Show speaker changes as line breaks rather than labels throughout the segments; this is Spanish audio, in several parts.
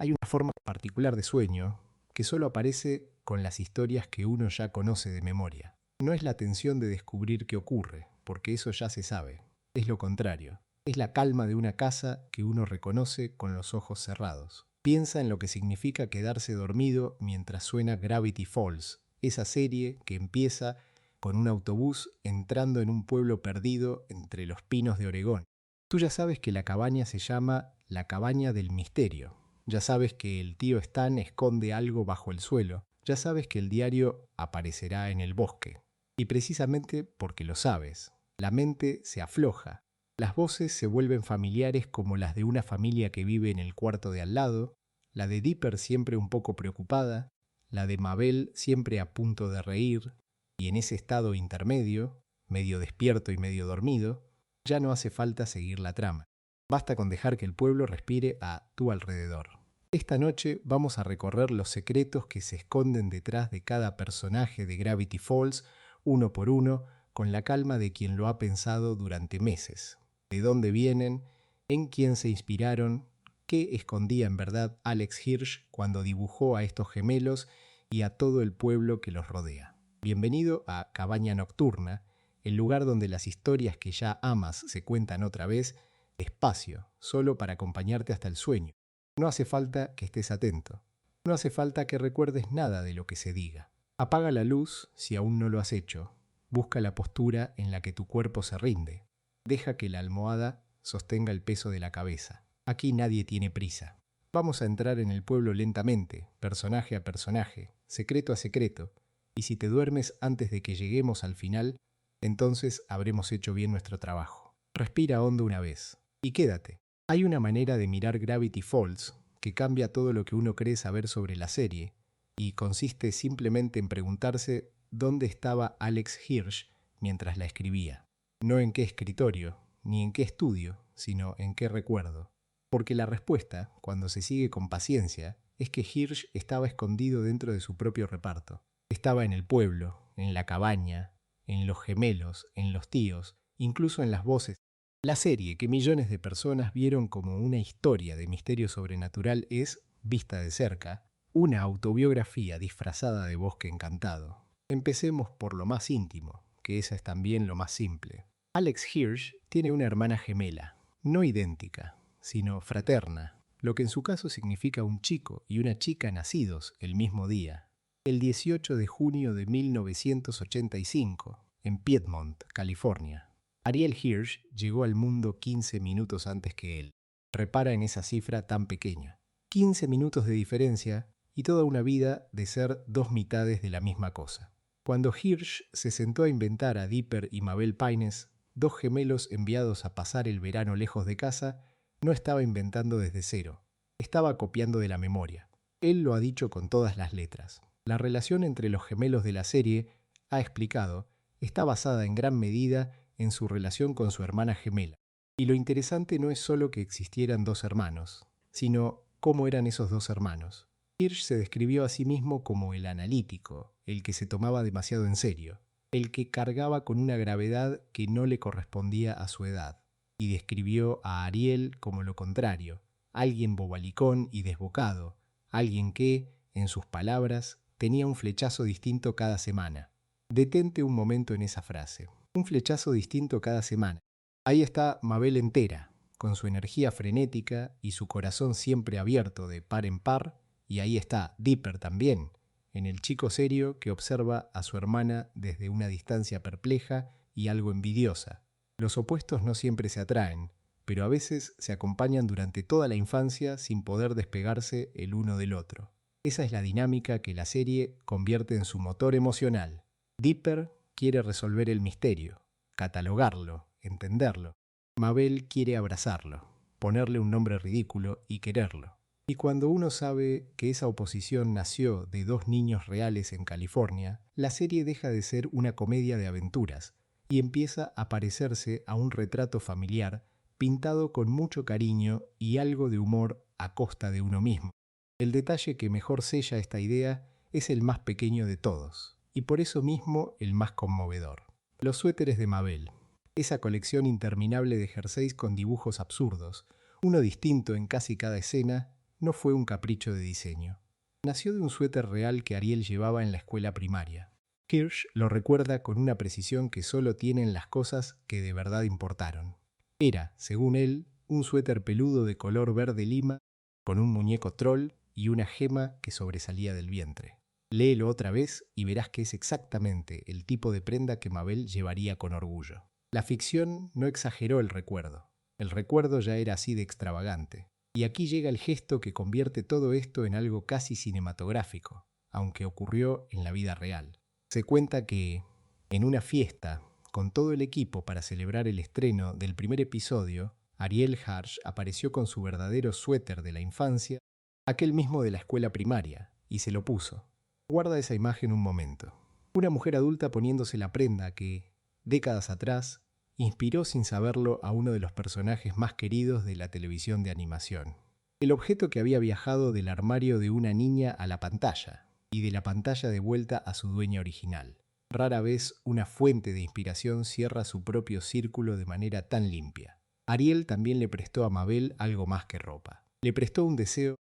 Hay una forma particular de sueño que solo aparece con las historias que uno ya conoce de memoria. No es la tensión de descubrir qué ocurre, porque eso ya se sabe. Es lo contrario. Es la calma de una casa que uno reconoce con los ojos cerrados. Piensa en lo que significa quedarse dormido mientras suena Gravity Falls, esa serie que empieza con un autobús entrando en un pueblo perdido entre los pinos de Oregón. Tú ya sabes que la cabaña se llama la Cabaña del Misterio. Ya sabes que el tío Stan esconde algo bajo el suelo. Ya sabes que el diario aparecerá en el bosque. Y precisamente porque lo sabes, la mente se afloja. Las voces se vuelven familiares como las de una familia que vive en el cuarto de al lado, la de Dipper siempre un poco preocupada, la de Mabel siempre a punto de reír, y en ese estado intermedio, medio despierto y medio dormido, ya no hace falta seguir la trama. Basta con dejar que el pueblo respire a tu alrededor. Esta noche vamos a recorrer los secretos que se esconden detrás de cada personaje de Gravity Falls, uno por uno, con la calma de quien lo ha pensado durante meses. De dónde vienen, en quién se inspiraron, qué escondía en verdad Alex Hirsch cuando dibujó a estos gemelos y a todo el pueblo que los rodea. Bienvenido a Cabaña Nocturna, el lugar donde las historias que ya amas se cuentan otra vez, despacio, solo para acompañarte hasta el sueño. No hace falta que estés atento. No hace falta que recuerdes nada de lo que se diga. Apaga la luz si aún no lo has hecho. Busca la postura en la que tu cuerpo se rinde. Deja que la almohada sostenga el peso de la cabeza. Aquí nadie tiene prisa. Vamos a entrar en el pueblo lentamente, personaje a personaje, secreto a secreto, y si te duermes antes de que lleguemos al final, entonces habremos hecho bien nuestro trabajo. Respira hondo una vez y quédate. Hay una manera de mirar Gravity Falls que cambia todo lo que uno cree saber sobre la serie y consiste simplemente en preguntarse dónde estaba Alex Hirsch mientras la escribía. No en qué escritorio, ni en qué estudio, sino en qué recuerdo. Porque la respuesta, cuando se sigue con paciencia, es que Hirsch estaba escondido dentro de su propio reparto. Estaba en el pueblo, en la cabaña, en los gemelos, en los tíos, incluso en las voces. La serie que millones de personas vieron como una historia de misterio sobrenatural es, vista de cerca, una autobiografía disfrazada de bosque encantado. Empecemos por lo más íntimo, que esa es también lo más simple. Alex Hirsch tiene una hermana gemela, no idéntica, sino fraterna, lo que en su caso significa un chico y una chica nacidos el mismo día. El 18 de junio de 1985, en Piedmont, California. Ariel Hirsch llegó al mundo 15 minutos antes que él. Repara en esa cifra tan pequeña. 15 minutos de diferencia y toda una vida de ser dos mitades de la misma cosa. Cuando Hirsch se sentó a inventar a Dipper y Mabel Pines, dos gemelos enviados a pasar el verano lejos de casa, no estaba inventando desde cero. Estaba copiando de la memoria. Él lo ha dicho con todas las letras. La relación entre los gemelos de la serie, ha explicado, está basada en gran medida en su relación con su hermana gemela. Y lo interesante no es solo que existieran dos hermanos, sino cómo eran esos dos hermanos. Hirsch se describió a sí mismo como el analítico, el que se tomaba demasiado en serio, el que cargaba con una gravedad que no le correspondía a su edad, y describió a Ariel como lo contrario, alguien bobalicón y desbocado, alguien que, en sus palabras, tenía un flechazo distinto cada semana. Detente un momento en esa frase. Un flechazo distinto cada semana. Ahí está Mabel entera, con su energía frenética y su corazón siempre abierto de par en par, y ahí está Dipper también, en el chico serio que observa a su hermana desde una distancia perpleja y algo envidiosa. Los opuestos no siempre se atraen, pero a veces se acompañan durante toda la infancia sin poder despegarse el uno del otro. Esa es la dinámica que la serie convierte en su motor emocional. Dipper quiere resolver el misterio, catalogarlo, entenderlo. Mabel quiere abrazarlo, ponerle un nombre ridículo y quererlo. Y cuando uno sabe que esa oposición nació de dos niños reales en California, la serie deja de ser una comedia de aventuras y empieza a parecerse a un retrato familiar pintado con mucho cariño y algo de humor a costa de uno mismo. El detalle que mejor sella esta idea es el más pequeño de todos, y por eso mismo el más conmovedor. Los suéteres de Mabel, esa colección interminable de jerseys con dibujos absurdos, uno distinto en casi cada escena, no fue un capricho de diseño. Nació de un suéter real que Ariel llevaba en la escuela primaria. Hirsch lo recuerda con una precisión que solo tienen las cosas que de verdad importaron. Era, según él, un suéter peludo de color verde lima, con un muñeco troll y una gema que sobresalía del vientre. Léelo otra vez y verás que es exactamente el tipo de prenda que Mabel llevaría con orgullo. La ficción no exageró el recuerdo. El recuerdo ya era así de extravagante. Y aquí llega el gesto que convierte todo esto en algo casi cinematográfico, aunque ocurrió en la vida real. Se cuenta que, en una fiesta, con todo el equipo para celebrar el estreno del primer episodio, Ariel Hirsch apareció con su verdadero suéter de la infancia, aquel mismo de la escuela primaria, y se lo puso. Guarda esa imagen un momento. Una mujer adulta poniéndose la prenda que, décadas atrás, inspiró sin saberlo a uno de los personajes más queridos de la televisión de animación. El objeto que había viajado del armario de una niña a la pantalla, y de la pantalla de vuelta a su dueña original. Rara vez una fuente de inspiración cierra su propio círculo de manera tan limpia. Ariel también le prestó a Mabel algo más que ropa. Le prestó un deseo,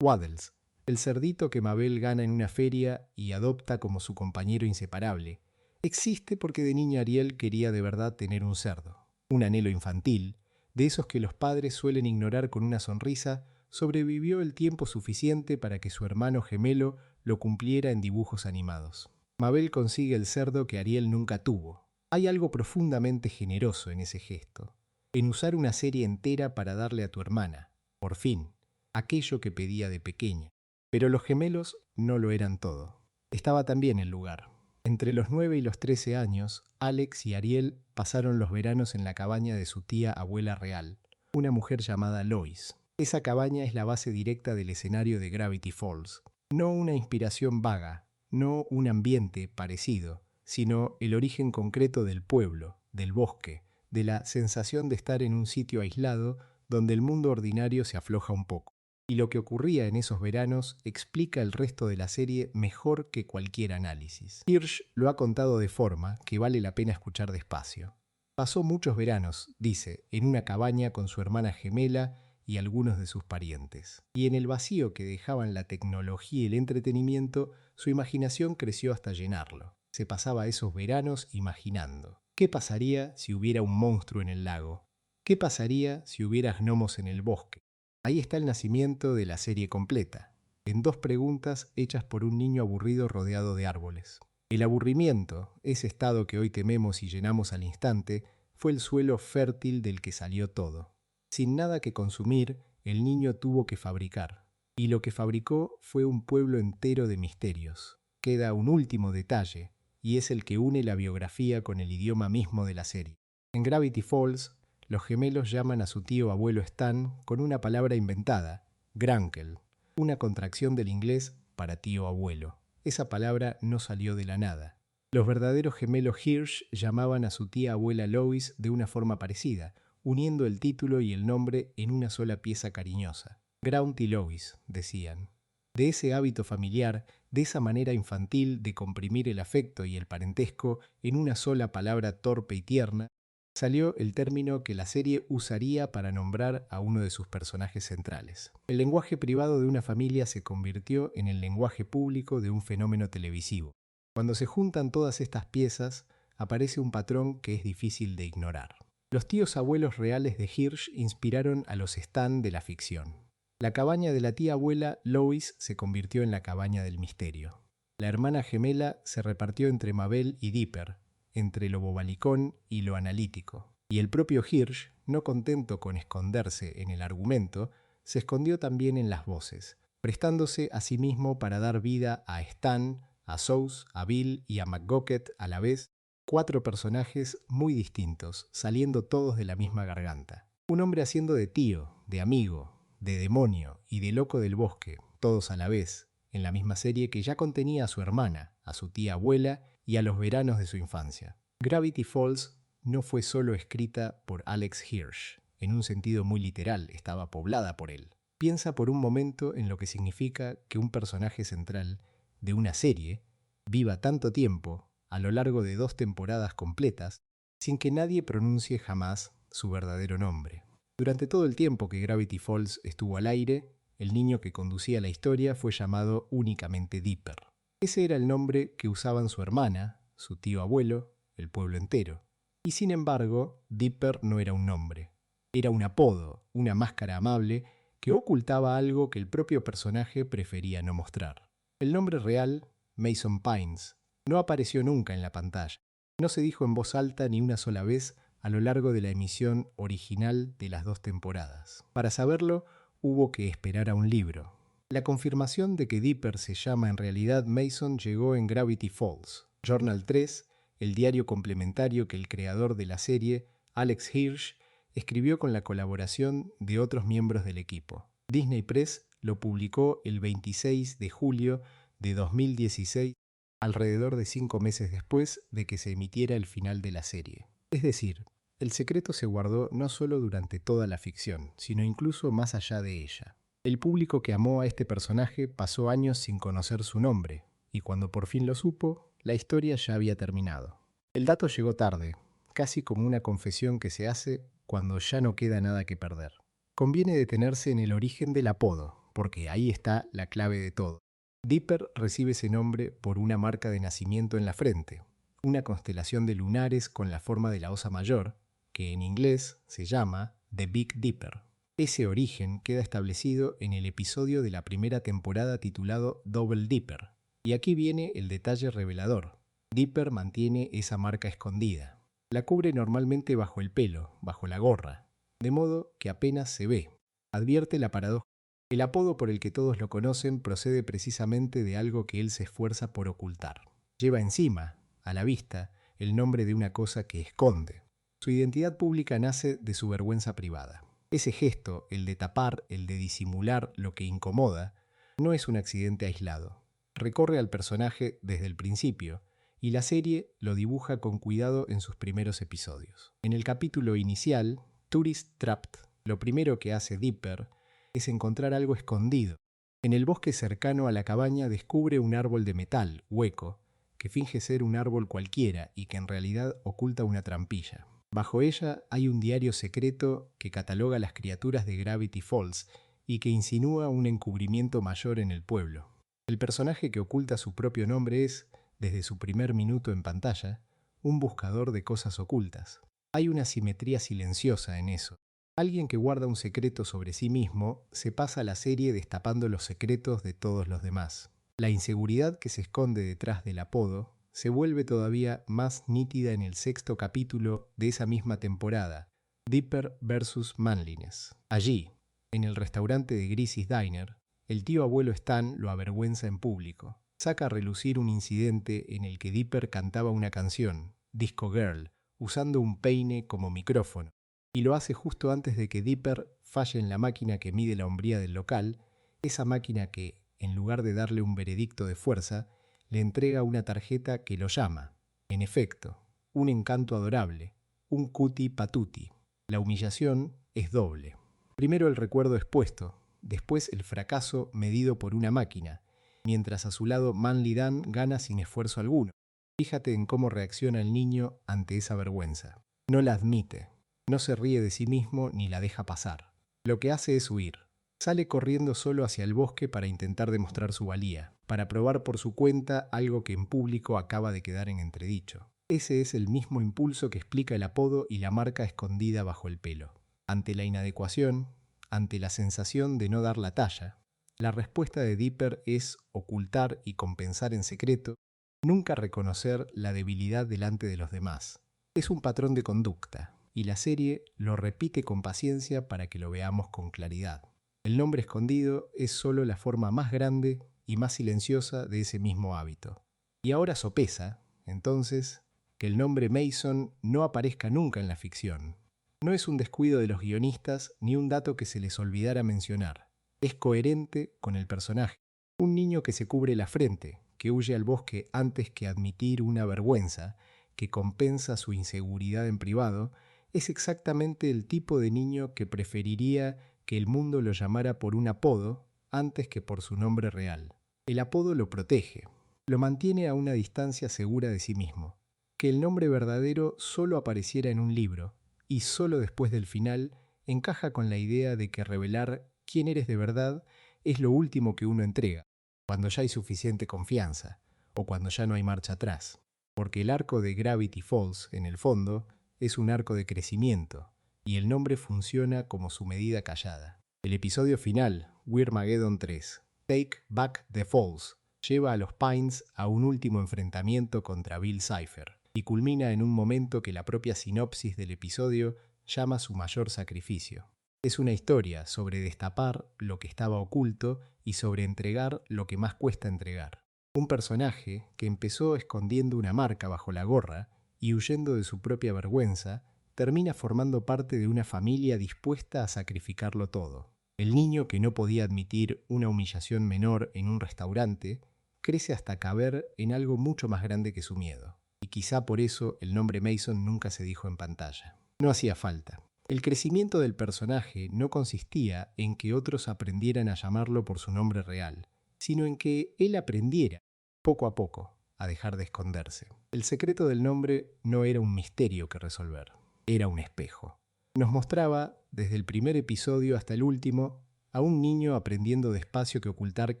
Waddles, el cerdito que Mabel gana en una feria y adopta como su compañero inseparable. Existe porque de niña Ariel quería de verdad tener un cerdo. Un anhelo infantil, de esos que los padres suelen ignorar con una sonrisa, sobrevivió el tiempo suficiente para que su hermano gemelo lo cumpliera en dibujos animados. Mabel consigue el cerdo que Ariel nunca tuvo. Hay algo profundamente generoso en ese gesto, en usar una serie entera para darle a tu hermana, por fin, aquello que pedía de pequeña. Pero los gemelos no lo eran todo. Estaba también el lugar. Entre los 9 y los 13 años, Alex y Ariel pasaron los veranos en la cabaña de su tía abuela real, una mujer llamada Lois. Esa cabaña es la base directa del escenario de Gravity Falls. No una inspiración vaga, no un ambiente parecido, sino el origen concreto del pueblo, del bosque, de la sensación de estar en un sitio aislado donde el mundo ordinario se afloja un poco. Y lo que ocurría en esos veranos explica el resto de la serie mejor que cualquier análisis. Hirsch lo ha contado de forma que vale la pena escuchar despacio. Pasó muchos veranos, dice, en una cabaña con su hermana gemela y algunos de sus parientes. Y en el vacío que dejaban la tecnología y el entretenimiento, su imaginación creció hasta llenarlo. Se pasaba esos veranos imaginando. ¿Qué pasaría si hubiera un monstruo en el lago? ¿Qué pasaría si hubiera gnomos en el bosque? Ahí está el nacimiento de la serie completa, en 2 preguntas hechas por un niño aburrido rodeado de árboles. El aburrimiento, ese estado que hoy tememos y llenamos al instante, fue el suelo fértil del que salió todo. Sin nada que consumir, el niño tuvo que fabricar. Y lo que fabricó fue un pueblo entero de misterios. Queda un último detalle, y es el que une la biografía con el idioma mismo de la serie. En Gravity Falls, los gemelos llaman a su tío abuelo Stan con una palabra inventada, Gruncle, una contracción del inglés para tío abuelo. Esa palabra no salió de la nada. Los verdaderos gemelos Hirsch llamaban a su tía abuela Lois de una forma parecida, uniendo el título y el nombre en una sola pieza cariñosa. Grount y Lois, decían. De ese hábito familiar, de esa manera infantil de comprimir el afecto y el parentesco en una sola palabra torpe y tierna, salió el término que la serie usaría para nombrar a uno de sus personajes centrales. El lenguaje privado de una familia se convirtió en el lenguaje público de un fenómeno televisivo. Cuando se juntan todas estas piezas, aparece un patrón que es difícil de ignorar. Los tíos abuelos reales de Hirsch inspiraron a los Stan de la ficción. La cabaña de la tía abuela Lois se convirtió en la cabaña del misterio. La hermana gemela se repartió entre Mabel y Dipper, entre lo bobalicón y lo analítico. Y el propio Hirsch, no contento con esconderse en el argumento, se escondió también en las voces, prestándose a sí mismo para dar vida a Stan, a Souse, a Bill y a McGocket a la vez, 4 personajes muy distintos, saliendo todos de la misma garganta. Un hombre haciendo de tío, de amigo, de demonio y de loco del bosque, todos a la vez, en la misma serie que ya contenía a su hermana, a su tía abuela y a los veranos de su infancia. Gravity Falls no fue solo escrita por Alex Hirsch, en un sentido muy literal, estaba poblada por él. Piensa por un momento en lo que significa que un personaje central de una serie viva tanto tiempo, a lo largo de 2 temporadas completas, sin que nadie pronuncie jamás su verdadero nombre. Durante todo el tiempo que Gravity Falls estuvo al aire, el niño que conducía la historia, fue llamado únicamente Dipper. Ese era el nombre que usaban su hermana, su tío abuelo, el pueblo entero. Y sin embargo, Dipper no era un nombre. Era un apodo, una máscara amable que ocultaba algo que el propio personaje prefería no mostrar. El nombre real, Mason Pines, no apareció nunca en la pantalla. No se dijo en voz alta ni una sola vez a lo largo de la emisión original de las 2 temporadas. Para saberlo, hubo que esperar a un libro. La confirmación de que Dipper se llama en realidad Mason llegó en Gravity Falls, Journal 3, el diario complementario que el creador de la serie, Alex Hirsch, escribió con la colaboración de otros miembros del equipo. Disney Press lo publicó el 26 de julio de 2016, alrededor de 5 meses después de que se emitiera el final de la serie. Es decir, el secreto se guardó no solo durante toda la ficción, sino incluso más allá de ella. El público que amó a este personaje pasó años sin conocer su nombre, y cuando por fin lo supo, la historia ya había terminado. El dato llegó tarde, casi como una confesión que se hace cuando ya no queda nada que perder. Conviene detenerse en el origen del apodo, porque ahí está la clave de todo. Dipper recibe ese nombre por una marca de nacimiento en la frente, una constelación de lunares con la forma de la Osa Mayor, que en inglés se llama The Big Dipper. Ese origen queda establecido en el episodio de la primera temporada titulado Double Dipper. Y aquí viene el detalle revelador. Dipper mantiene esa marca escondida. La cubre normalmente bajo el pelo, bajo la gorra, de modo que apenas se ve. Advierte la paradoja. El apodo por el que todos lo conocen procede precisamente de algo que él se esfuerza por ocultar. Lleva encima, a la vista, el nombre de una cosa que esconde. Su identidad pública nace de su vergüenza privada. Ese gesto, el de tapar, el de disimular lo que incomoda, no es un accidente aislado. Recorre al personaje desde el principio, y la serie lo dibuja con cuidado en sus primeros episodios. En el capítulo inicial, Tourist Trapped, lo primero que hace Dipper es encontrar algo escondido. En el bosque cercano a la cabaña descubre un árbol de metal, hueco, que finge ser un árbol cualquiera y que en realidad oculta una trampilla. Bajo ella hay un diario secreto que cataloga las criaturas de Gravity Falls y que insinúa un encubrimiento mayor en el pueblo. El personaje que oculta su propio nombre es, desde su primer minuto en pantalla, un buscador de cosas ocultas. Hay una simetría silenciosa en eso. Alguien que guarda un secreto sobre sí mismo se pasa la serie destapando los secretos de todos los demás. La inseguridad que se esconde detrás del apodo se vuelve todavía más nítida en el 6º capítulo de esa misma temporada, Dipper vs. Manliness. Allí, en el restaurante de Grizzly's Diner, el tío abuelo Stan lo avergüenza en público. Saca a relucir un incidente en el que Dipper cantaba una canción, Disco Girl, usando un peine como micrófono, y lo hace justo antes de que Dipper falle en la máquina que mide la hombría del local, esa máquina que, en lugar de darle un veredicto de fuerza, le entrega una tarjeta que lo llama. En efecto, un encanto adorable, un cuti patuti. La humillación es doble. Primero el recuerdo expuesto, después el fracaso medido por una máquina, mientras a su lado Manly Dan gana sin esfuerzo alguno. Fíjate en cómo reacciona el niño ante esa vergüenza. No la admite, no se ríe de sí mismo ni la deja pasar. Lo que hace es huir. Sale corriendo solo hacia el bosque para intentar demostrar su valía, para probar por su cuenta algo que en público acaba de quedar en entredicho. Ese es el mismo impulso que explica el apodo y la marca escondida bajo el pelo. Ante la inadecuación, ante la sensación de no dar la talla, la respuesta de Dipper es ocultar y compensar en secreto, nunca reconocer la debilidad delante de los demás. Es un patrón de conducta, y la serie lo repite con paciencia para que lo veamos con claridad. El nombre escondido es solo la forma más grande y más silenciosa de ese mismo hábito. Y ahora sopesa, entonces, que el nombre Mason no aparezca nunca en la ficción. No es un descuido de los guionistas ni un dato que se les olvidara mencionar. Es coherente con el personaje. Un niño que se cubre la frente, que huye al bosque antes que admitir una vergüenza, que compensa su inseguridad en privado, es exactamente el tipo de niño que preferiría que el mundo lo llamara por un apodo antes que por su nombre real. El apodo lo protege, lo mantiene a una distancia segura de sí mismo. Que el nombre verdadero solo apareciera en un libro, y solo después del final, encaja con la idea de que revelar quién eres de verdad es lo último que uno entrega, cuando ya hay suficiente confianza, o cuando ya no hay marcha atrás. Porque el arco de Gravity Falls, en el fondo, es un arco de crecimiento, y el nombre funciona como su medida callada. El episodio final, Weirmageddon 3, Take Back the Falls, lleva a los Pines a un último enfrentamiento contra Bill Cipher, y culmina en un momento que la propia sinopsis del episodio llama su mayor sacrificio. Es una historia sobre destapar lo que estaba oculto y sobre entregar lo que más cuesta entregar. Un personaje que empezó escondiendo una marca bajo la gorra y huyendo de su propia vergüenza, termina formando parte de una familia dispuesta a sacrificarlo todo. El niño que no podía admitir una humillación menor en un restaurante, crece hasta caber en algo mucho más grande que su miedo. Y quizá por eso el nombre Mason nunca se dijo en pantalla. No hacía falta. El crecimiento del personaje no consistía en que otros aprendieran a llamarlo por su nombre real, sino en que él aprendiera, poco a poco, a dejar de esconderse. El secreto del nombre no era un misterio que resolver, era un espejo. Nos mostraba, desde el primer episodio hasta el último, a un niño aprendiendo despacio que ocultar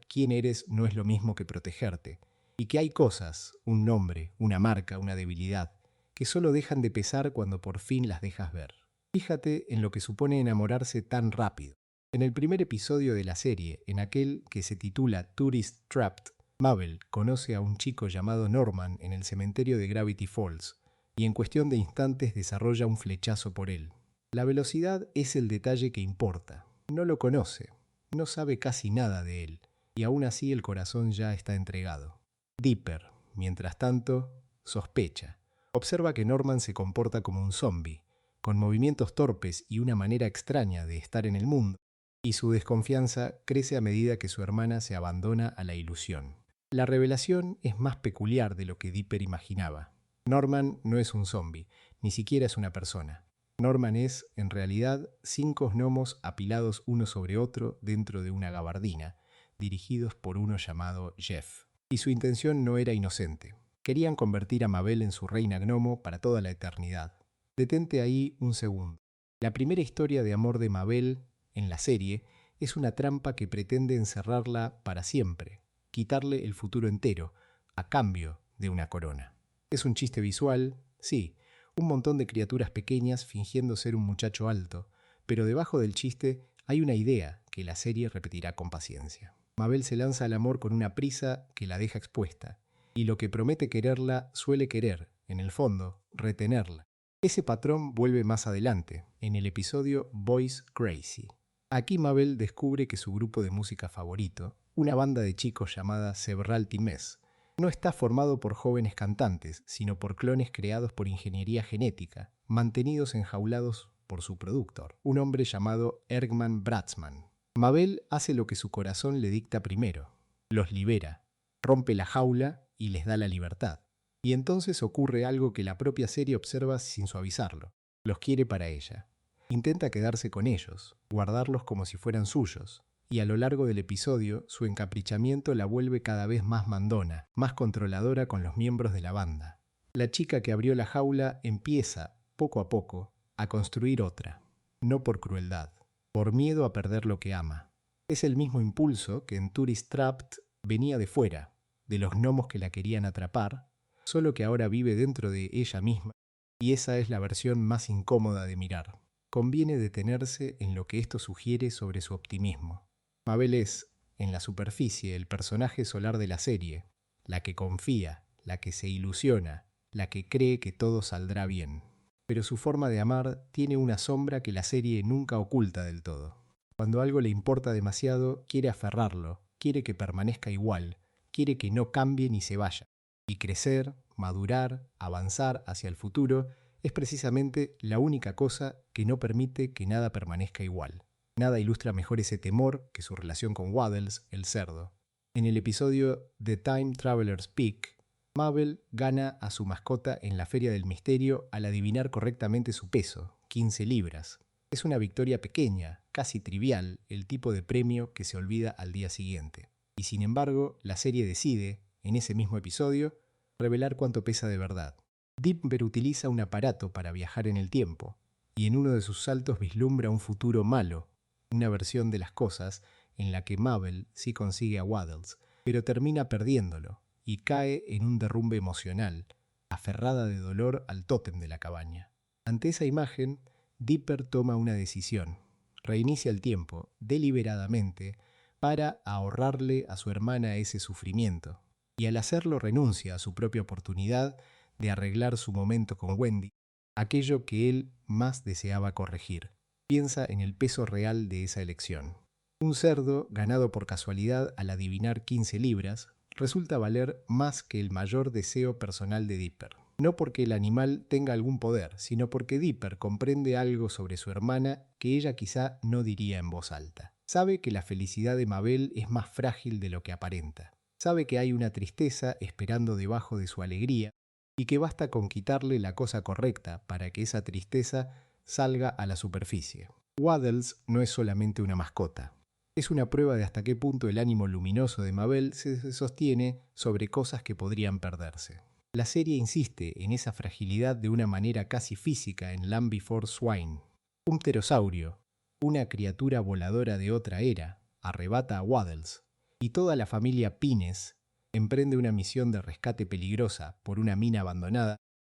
quién eres no es lo mismo que protegerte, y que hay cosas, un nombre, una marca, una debilidad, que solo dejan de pesar cuando por fin las dejas ver. Fíjate en lo que supone enamorarse tan rápido. En el primer episodio de la serie, en aquel que se titula Tourist Trapped, Mabel conoce a un chico llamado Norman en el cementerio de Gravity Falls, y en cuestión de instantes desarrolla un flechazo por él. La velocidad es el detalle que importa. No lo conoce, no sabe casi nada de él, y aún así el corazón ya está entregado. Dipper, mientras tanto, sospecha. Observa que Norman se comporta como un zombie, con movimientos torpes y una manera extraña de estar en el mundo, y su desconfianza crece a medida que su hermana se abandona a la ilusión. La revelación es más peculiar de lo que Dipper imaginaba. Norman no es un zombie, ni siquiera es una persona. Norman es, en realidad, 5 gnomos apilados uno sobre otro dentro de una gabardina, dirigidos por uno llamado Jeff. Y su intención no era inocente. Querían convertir a Mabel en su reina gnomo para toda la eternidad. Detente ahí un segundo. La primera historia de amor de Mabel, en la serie, es una trampa que pretende encerrarla para siempre, quitarle el futuro entero, a cambio de una corona. Es un chiste visual, sí, un montón de criaturas pequeñas fingiendo ser un muchacho alto, pero debajo del chiste hay una idea que la serie repetirá con paciencia. Mabel se lanza al amor con una prisa que la deja expuesta, y lo que promete quererla suele querer, en el fondo, retenerla. Ese patrón vuelve más adelante, en el episodio Boys Crazy. Aquí Mabel descubre que su grupo de música favorito, una banda de chicos llamada Severalty Mess, no está formado por jóvenes cantantes, sino por clones creados por ingeniería genética, mantenidos enjaulados por su productor, un hombre llamado Ergman Bratzmann. Mabel hace lo que su corazón le dicta primero, los libera, rompe la jaula y les da la libertad. Y entonces ocurre algo que la propia serie observa sin suavizarlo. Los quiere para ella. Intenta quedarse con ellos, guardarlos como si fueran suyos, y a lo largo del episodio su encaprichamiento la vuelve cada vez más mandona, más controladora con los miembros de la banda. La chica que abrió la jaula empieza, poco a poco, a construir otra, no por crueldad, por miedo a perder lo que ama. Es el mismo impulso que en Tourist Trapped venía de fuera, de los gnomos que la querían atrapar, solo que ahora vive dentro de ella misma, y esa es la versión más incómoda de mirar. Conviene detenerse en lo que esto sugiere sobre su optimismo. Mabel es, en la superficie, el personaje solar de la serie, la que confía, la que se ilusiona, la que cree que todo saldrá bien. Pero su forma de amar tiene una sombra que la serie nunca oculta del todo. Cuando algo le importa demasiado, quiere aferrarlo, quiere que permanezca igual, quiere que no cambie ni se vaya. Y crecer, madurar, avanzar hacia el futuro es precisamente la única cosa que no permite que nada permanezca igual. Nada ilustra mejor ese temor que su relación con Waddles, el cerdo. En el episodio The Time Traveler's Peak, Mabel gana a su mascota en la Feria del Misterio al adivinar correctamente su peso, 15 libras. Es una victoria pequeña, casi trivial, el tipo de premio que se olvida al día siguiente. Y sin embargo, la serie decide, en ese mismo episodio, revelar cuánto pesa de verdad. Dipper utiliza un aparato para viajar en el tiempo, y en uno de sus saltos vislumbra un futuro malo, una versión de las cosas en la que Mabel sí consigue a Waddles, pero termina perdiéndolo y cae en un derrumbe emocional, aferrada de dolor al tótem de la cabaña. Ante esa imagen, Dipper toma una decisión. Reinicia el tiempo, deliberadamente, para ahorrarle a su hermana ese sufrimiento. Y al hacerlo renuncia a su propia oportunidad de arreglar su momento con Wendy, aquello que él más deseaba corregir. Piensa en el peso real de esa elección. Un cerdo, ganado por casualidad al adivinar 15 libras, resulta valer más que el mayor deseo personal de Dipper. No porque el animal tenga algún poder, sino porque Dipper comprende algo sobre su hermana que ella quizá no diría en voz alta. Sabe que la felicidad de Mabel es más frágil de lo que aparenta. Sabe que hay una tristeza esperando debajo de su alegría y que basta con quitarle la cosa correcta para que esa tristeza salga a la superficie. Waddles no es solamente una mascota. Es una prueba de hasta qué punto el ánimo luminoso de Mabel se sostiene sobre cosas que podrían perderse. La serie insiste en esa fragilidad de una manera casi física en Land Before Swine. Un pterosaurio, una criatura voladora de otra era, arrebata a Waddles, y toda la familia Pines emprende una misión de rescate peligrosa por una mina abandonada,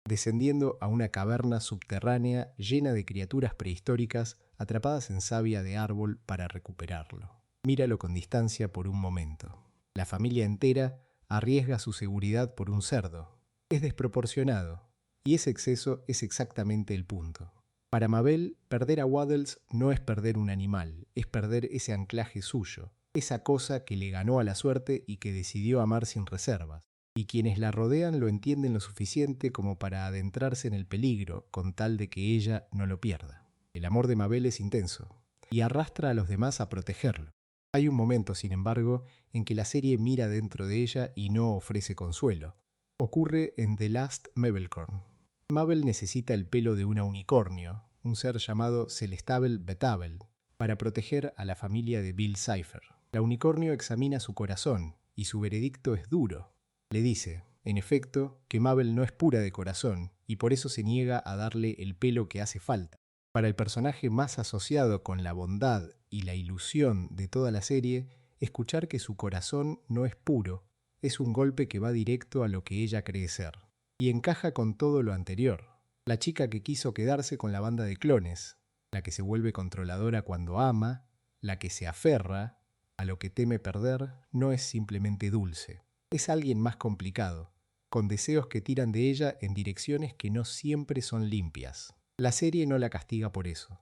descendiendo a una caverna subterránea llena de criaturas prehistóricas atrapadas en savia de árbol para recuperarlo. Míralo con distancia por un momento. La familia entera arriesga su seguridad por un cerdo. Es desproporcionado, y ese exceso es exactamente el punto. Para Mabel, perder a Waddles no es perder un animal, es perder ese anclaje suyo, esa cosa que le ganó a la suerte y que decidió amar sin reservas. Y quienes la rodean lo entienden lo suficiente como para adentrarse en el peligro con tal de que ella no lo pierda. El amor de Mabel es intenso y arrastra a los demás a protegerlo. Hay un momento, sin embargo, en que la serie mira dentro de ella y no ofrece consuelo. Ocurre en The Last Mabelcorn. Mabel necesita el pelo de una unicornio, un ser llamado Celestabel Betabel, para proteger a la familia de Bill Cipher. La unicornio examina su corazón y su veredicto es duro. Le dice, en efecto, que Mabel no es pura de corazón y por eso se niega a darle el pelo que hace falta. Para el personaje más asociado con la bondad y la ilusión de toda la serie, escuchar que su corazón no es puro es un golpe que va directo a lo que ella cree ser. Y encaja con todo lo anterior. La chica que quiso quedarse con la banda de clones, la que se vuelve controladora cuando ama, la que se aferra a lo que teme perder, no es simplemente dulce. Es alguien más complicado, con deseos que tiran de ella en direcciones que no siempre son limpias. La serie no la castiga por eso.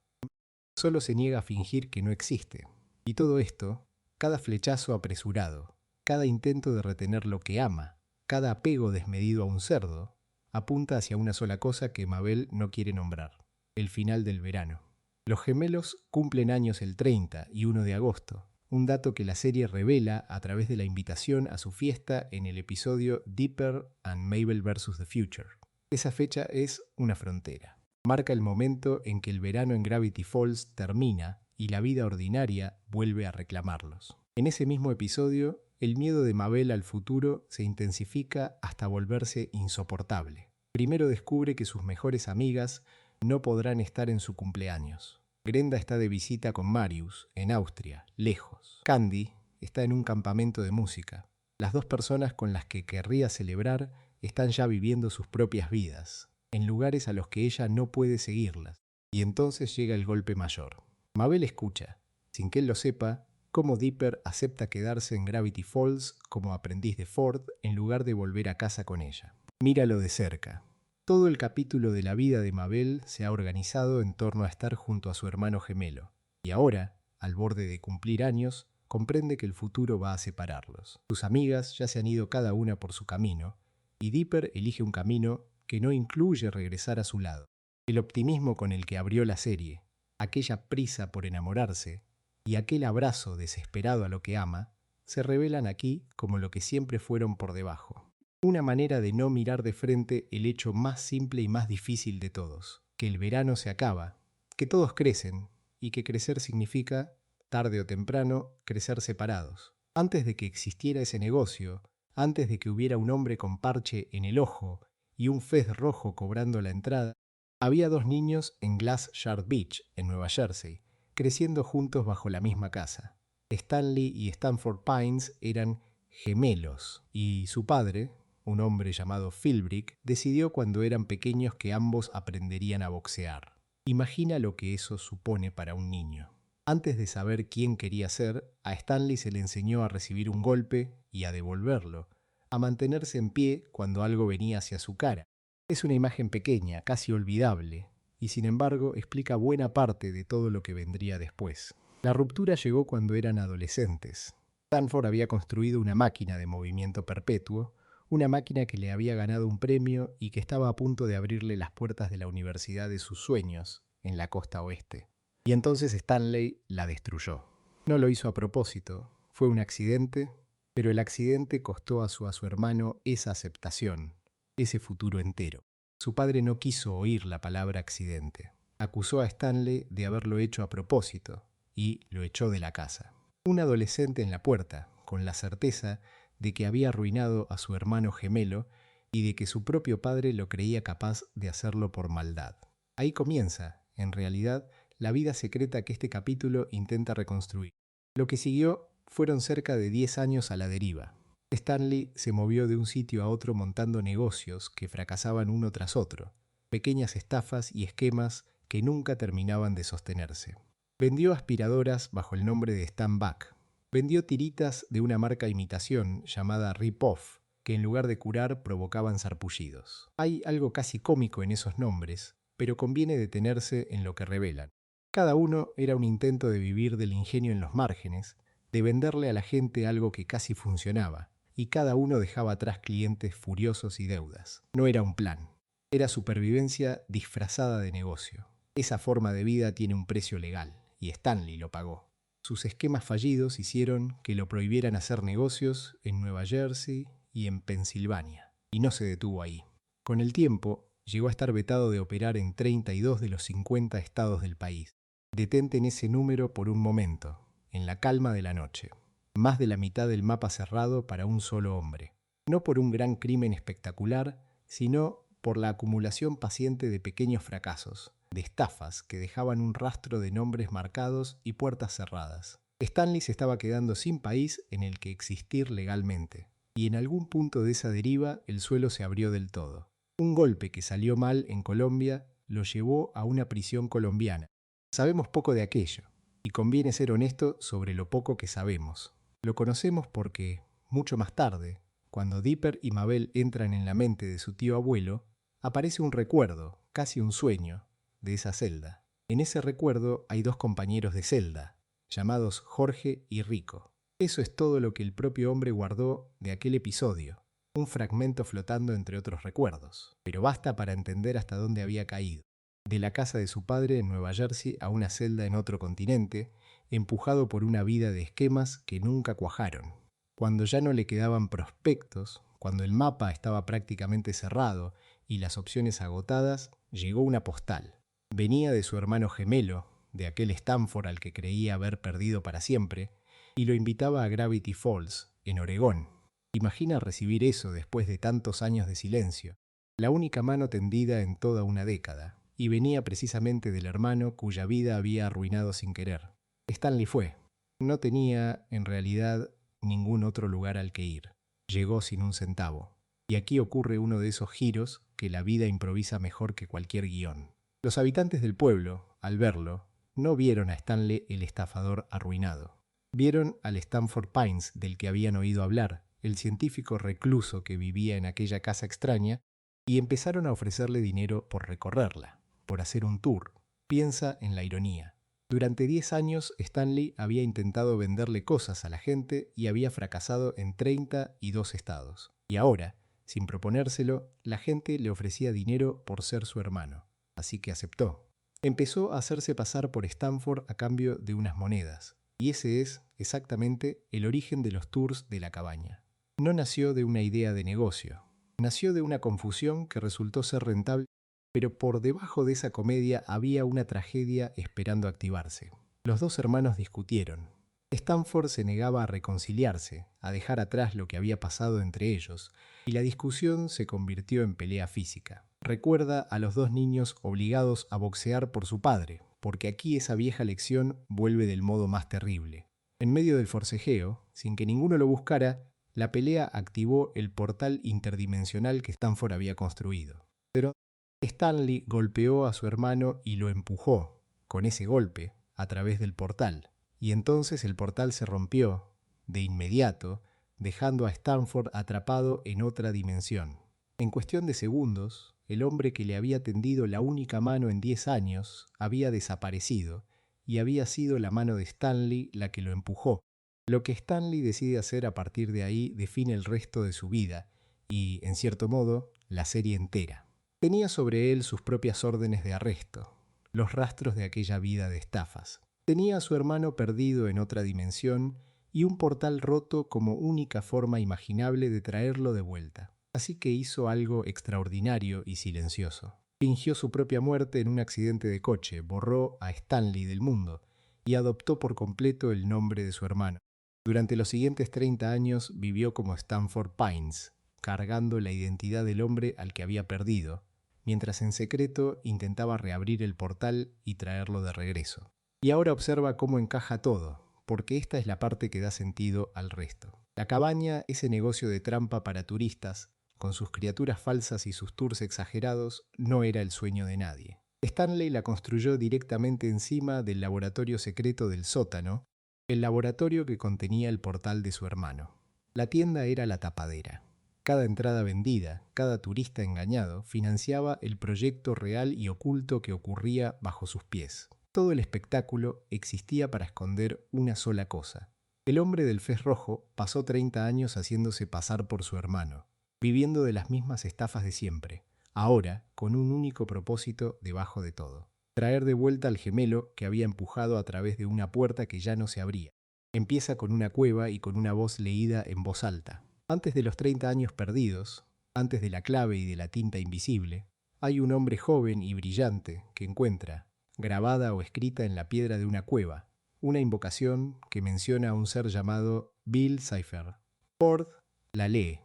Solo se niega a fingir que no existe. Y todo esto, cada flechazo apresurado, cada intento de retener lo que ama, cada apego desmedido a un cerdo, apunta hacia una sola cosa que Mabel no quiere nombrar: el final del verano. Los gemelos cumplen años el 30 y 1 de agosto, un dato que la serie revela a través de la invitación a su fiesta en el episodio Dipper and Mabel vs. the Future. Esa fecha es una frontera. Marca el momento en que el verano en Gravity Falls termina y la vida ordinaria vuelve a reclamarlos. En ese mismo episodio, el miedo de Mabel al futuro se intensifica hasta volverse insoportable. Primero descubre que sus mejores amigas no podrán estar en su cumpleaños. Grenda está de visita con Marius, en Austria, lejos. Candy está en un campamento de música. Las dos personas con las que querría celebrar están ya viviendo sus propias vidas, en lugares a los que ella no puede seguirlas. Y entonces llega el golpe mayor. Mabel escucha, sin que él lo sepa, cómo Dipper acepta quedarse en Gravity Falls como aprendiz de Ford en lugar de volver a casa con ella. Míralo de cerca. Todo el capítulo de la vida de Mabel se ha organizado en torno a estar junto a su hermano gemelo. Y ahora, al borde de cumplir años, comprende que el futuro va a separarlos. Sus amigas ya se han ido cada una por su camino, y Dipper elige un camino que no incluye regresar a su lado. El optimismo con el que abrió la serie, aquella prisa por enamorarse y aquel abrazo desesperado a lo que ama, se revelan aquí como lo que siempre fueron por debajo. Una manera de no mirar de frente el hecho más simple y más difícil de todos, que el verano se acaba, que todos crecen y que crecer significa, tarde o temprano, crecer separados. Antes de que existiera ese negocio, antes de que hubiera un hombre con parche en el ojo y un fez rojo cobrando la entrada, había dos niños en Glass Yard Beach, en Nueva Jersey, creciendo juntos bajo la misma casa. Stanley y Stanford Pines eran gemelos y su padre, un hombre llamado Philbrick, decidió cuando eran pequeños que ambos aprenderían a boxear. Imagina lo que eso supone para un niño. Antes de saber quién quería ser, a Stanley se le enseñó a recibir un golpe y a devolverlo, a mantenerse en pie cuando algo venía hacia su cara. Es una imagen pequeña, casi olvidable, y sin embargo explica buena parte de todo lo que vendría después. La ruptura llegó cuando eran adolescentes. Stanford había construido una máquina de movimiento perpetuo, una máquina que le había ganado un premio y que estaba a punto de abrirle las puertas de la universidad de sus sueños, en la costa oeste. Y entonces Stanley la destruyó. No lo hizo a propósito, fue un accidente, pero el accidente costó a su hermano esa aceptación, ese futuro entero. Su padre no quiso oír la palabra accidente. Acusó a Stanley de haberlo hecho a propósito y lo echó de la casa. Un adolescente en la puerta, con la certeza de que había arruinado a su hermano gemelo y de que su propio padre lo creía capaz de hacerlo por maldad. Ahí comienza, en realidad, la vida secreta que este capítulo intenta reconstruir. Lo que siguió fueron cerca de 10 años a la deriva. Stanley se movió de un sitio a otro montando negocios que fracasaban uno tras otro, pequeñas estafas y esquemas que nunca terminaban de sostenerse. Vendió aspiradoras bajo el nombre de Stan Back. Vendió tiritas de una marca imitación llamada Rip-Off, que en lugar de curar provocaban sarpullidos. Hay algo casi cómico en esos nombres, pero conviene detenerse en lo que revelan. Cada uno era un intento de vivir del ingenio en los márgenes, de venderle a la gente algo que casi funcionaba, y cada uno dejaba atrás clientes furiosos y deudas. No era un plan, era supervivencia disfrazada de negocio. Esa forma de vida tiene un precio legal, y Stanley lo pagó. Sus esquemas fallidos hicieron que lo prohibieran hacer negocios en Nueva Jersey y en Pensilvania, y no se detuvo ahí. Con el tiempo, llegó a estar vetado de operar en 32 de los 50 estados del país. Detente en ese número por un momento, en la calma de la noche. Más de la mitad del mapa cerrado para un solo hombre. No por un gran crimen espectacular, sino por la acumulación paciente de pequeños fracasos, de estafas que dejaban un rastro de nombres marcados y puertas cerradas. Stanley se estaba quedando sin país en el que existir legalmente, y en algún punto de esa deriva el suelo se abrió del todo. Un golpe que salió mal en Colombia lo llevó a una prisión colombiana. Sabemos poco de aquello, y conviene ser honesto sobre lo poco que sabemos. Lo conocemos porque, mucho más tarde, cuando Dipper y Mabel entran en la mente de su tío abuelo, aparece un recuerdo, casi un sueño, de esa celda. En ese recuerdo hay dos compañeros de celda, llamados Jorge y Rico. Eso es todo lo que el propio hombre guardó de aquel episodio, un fragmento flotando entre otros recuerdos. Pero basta para entender hasta dónde había caído. De la casa de su padre en Nueva Jersey a una celda en otro continente, empujado por una vida de esquemas que nunca cuajaron. Cuando ya no le quedaban prospectos, cuando el mapa estaba prácticamente cerrado y las opciones agotadas, llegó una postal. Venía de su hermano gemelo, de aquel Stanford al que creía haber perdido para siempre, y lo invitaba a Gravity Falls, en Oregón. Imagina recibir eso después de tantos años de silencio, la única mano tendida en toda una década, y venía precisamente del hermano cuya vida había arruinado sin querer. Stanley fue. No tenía, en realidad, ningún otro lugar al que ir. Llegó sin un centavo. Y aquí ocurre uno de esos giros que la vida improvisa mejor que cualquier guión. Los habitantes del pueblo, al verlo, no vieron a Stanley el estafador arruinado. Vieron al Stanford Pines del que habían oído hablar, el científico recluso que vivía en aquella casa extraña, y empezaron a ofrecerle dinero por recorrerla, por hacer un tour. Piensa en la ironía. Durante 10 años, Stanley había intentado venderle cosas a la gente y había fracasado en 32 estados. Y ahora, sin proponérselo, la gente le ofrecía dinero por ser su hermano. Así que aceptó. Empezó a hacerse pasar por Stanford a cambio de unas monedas. Y ese es, exactamente, el origen de los tours de la cabaña. No nació de una idea de negocio. Nació de una confusión que resultó ser rentable, pero por debajo de esa comedia había una tragedia esperando activarse. Los dos hermanos discutieron. Stanford se negaba a reconciliarse, a dejar atrás lo que había pasado entre ellos, y la discusión se convirtió en pelea física. Recuerda a los dos niños obligados a boxear por su padre, porque aquí esa vieja lección vuelve del modo más terrible. En medio del forcejeo, sin que ninguno lo buscara, la pelea activó el portal interdimensional que Stanford había construido. Pero Stanley golpeó a su hermano y lo empujó, con ese golpe, a través del portal. Y entonces el portal se rompió, de inmediato, dejando a Stanford atrapado en otra dimensión. En cuestión de segundos, el hombre que le había tendido la única mano en 10 años había desaparecido, y había sido la mano de Stanley la que lo empujó. Lo que Stanley decide hacer a partir de ahí define el resto de su vida, y, en cierto modo, la serie entera. Tenía sobre él sus propias órdenes de arresto, los rastros de aquella vida de estafas. Tenía a su hermano perdido en otra dimensión y un portal roto como única forma imaginable de traerlo de vuelta. Así que hizo algo extraordinario y silencioso. Fingió su propia muerte en un accidente de coche, borró a Stanley del mundo y adoptó por completo el nombre de su hermano. Durante los siguientes 30 años vivió como Stanford Pines, cargando la identidad del hombre al que había perdido, mientras en secreto intentaba reabrir el portal y traerlo de regreso. Y ahora observa cómo encaja todo, porque esta es la parte que da sentido al resto. La cabaña, ese negocio de trampa para turistas, con sus criaturas falsas y sus tours exagerados, no era el sueño de nadie. Stanley la construyó directamente encima del laboratorio secreto del sótano, el laboratorio que contenía el portal de su hermano. La tienda era la tapadera. Cada entrada vendida, cada turista engañado, financiaba el proyecto real y oculto que ocurría bajo sus pies. Todo el espectáculo existía para esconder una sola cosa. El hombre del fez rojo pasó 30 años haciéndose pasar por su hermano, viviendo de las mismas estafas de siempre, ahora con un único propósito debajo de todo: traer de vuelta al gemelo que había empujado a través de una puerta que ya no se abría. Empieza con una cueva y con una voz leída en voz alta. Antes de los 30 años perdidos, antes de la clave y de la tinta invisible, hay un hombre joven y brillante que encuentra, grabada o escrita en la piedra de una cueva, una invocación que menciona a un ser llamado Bill Cipher. Ford la lee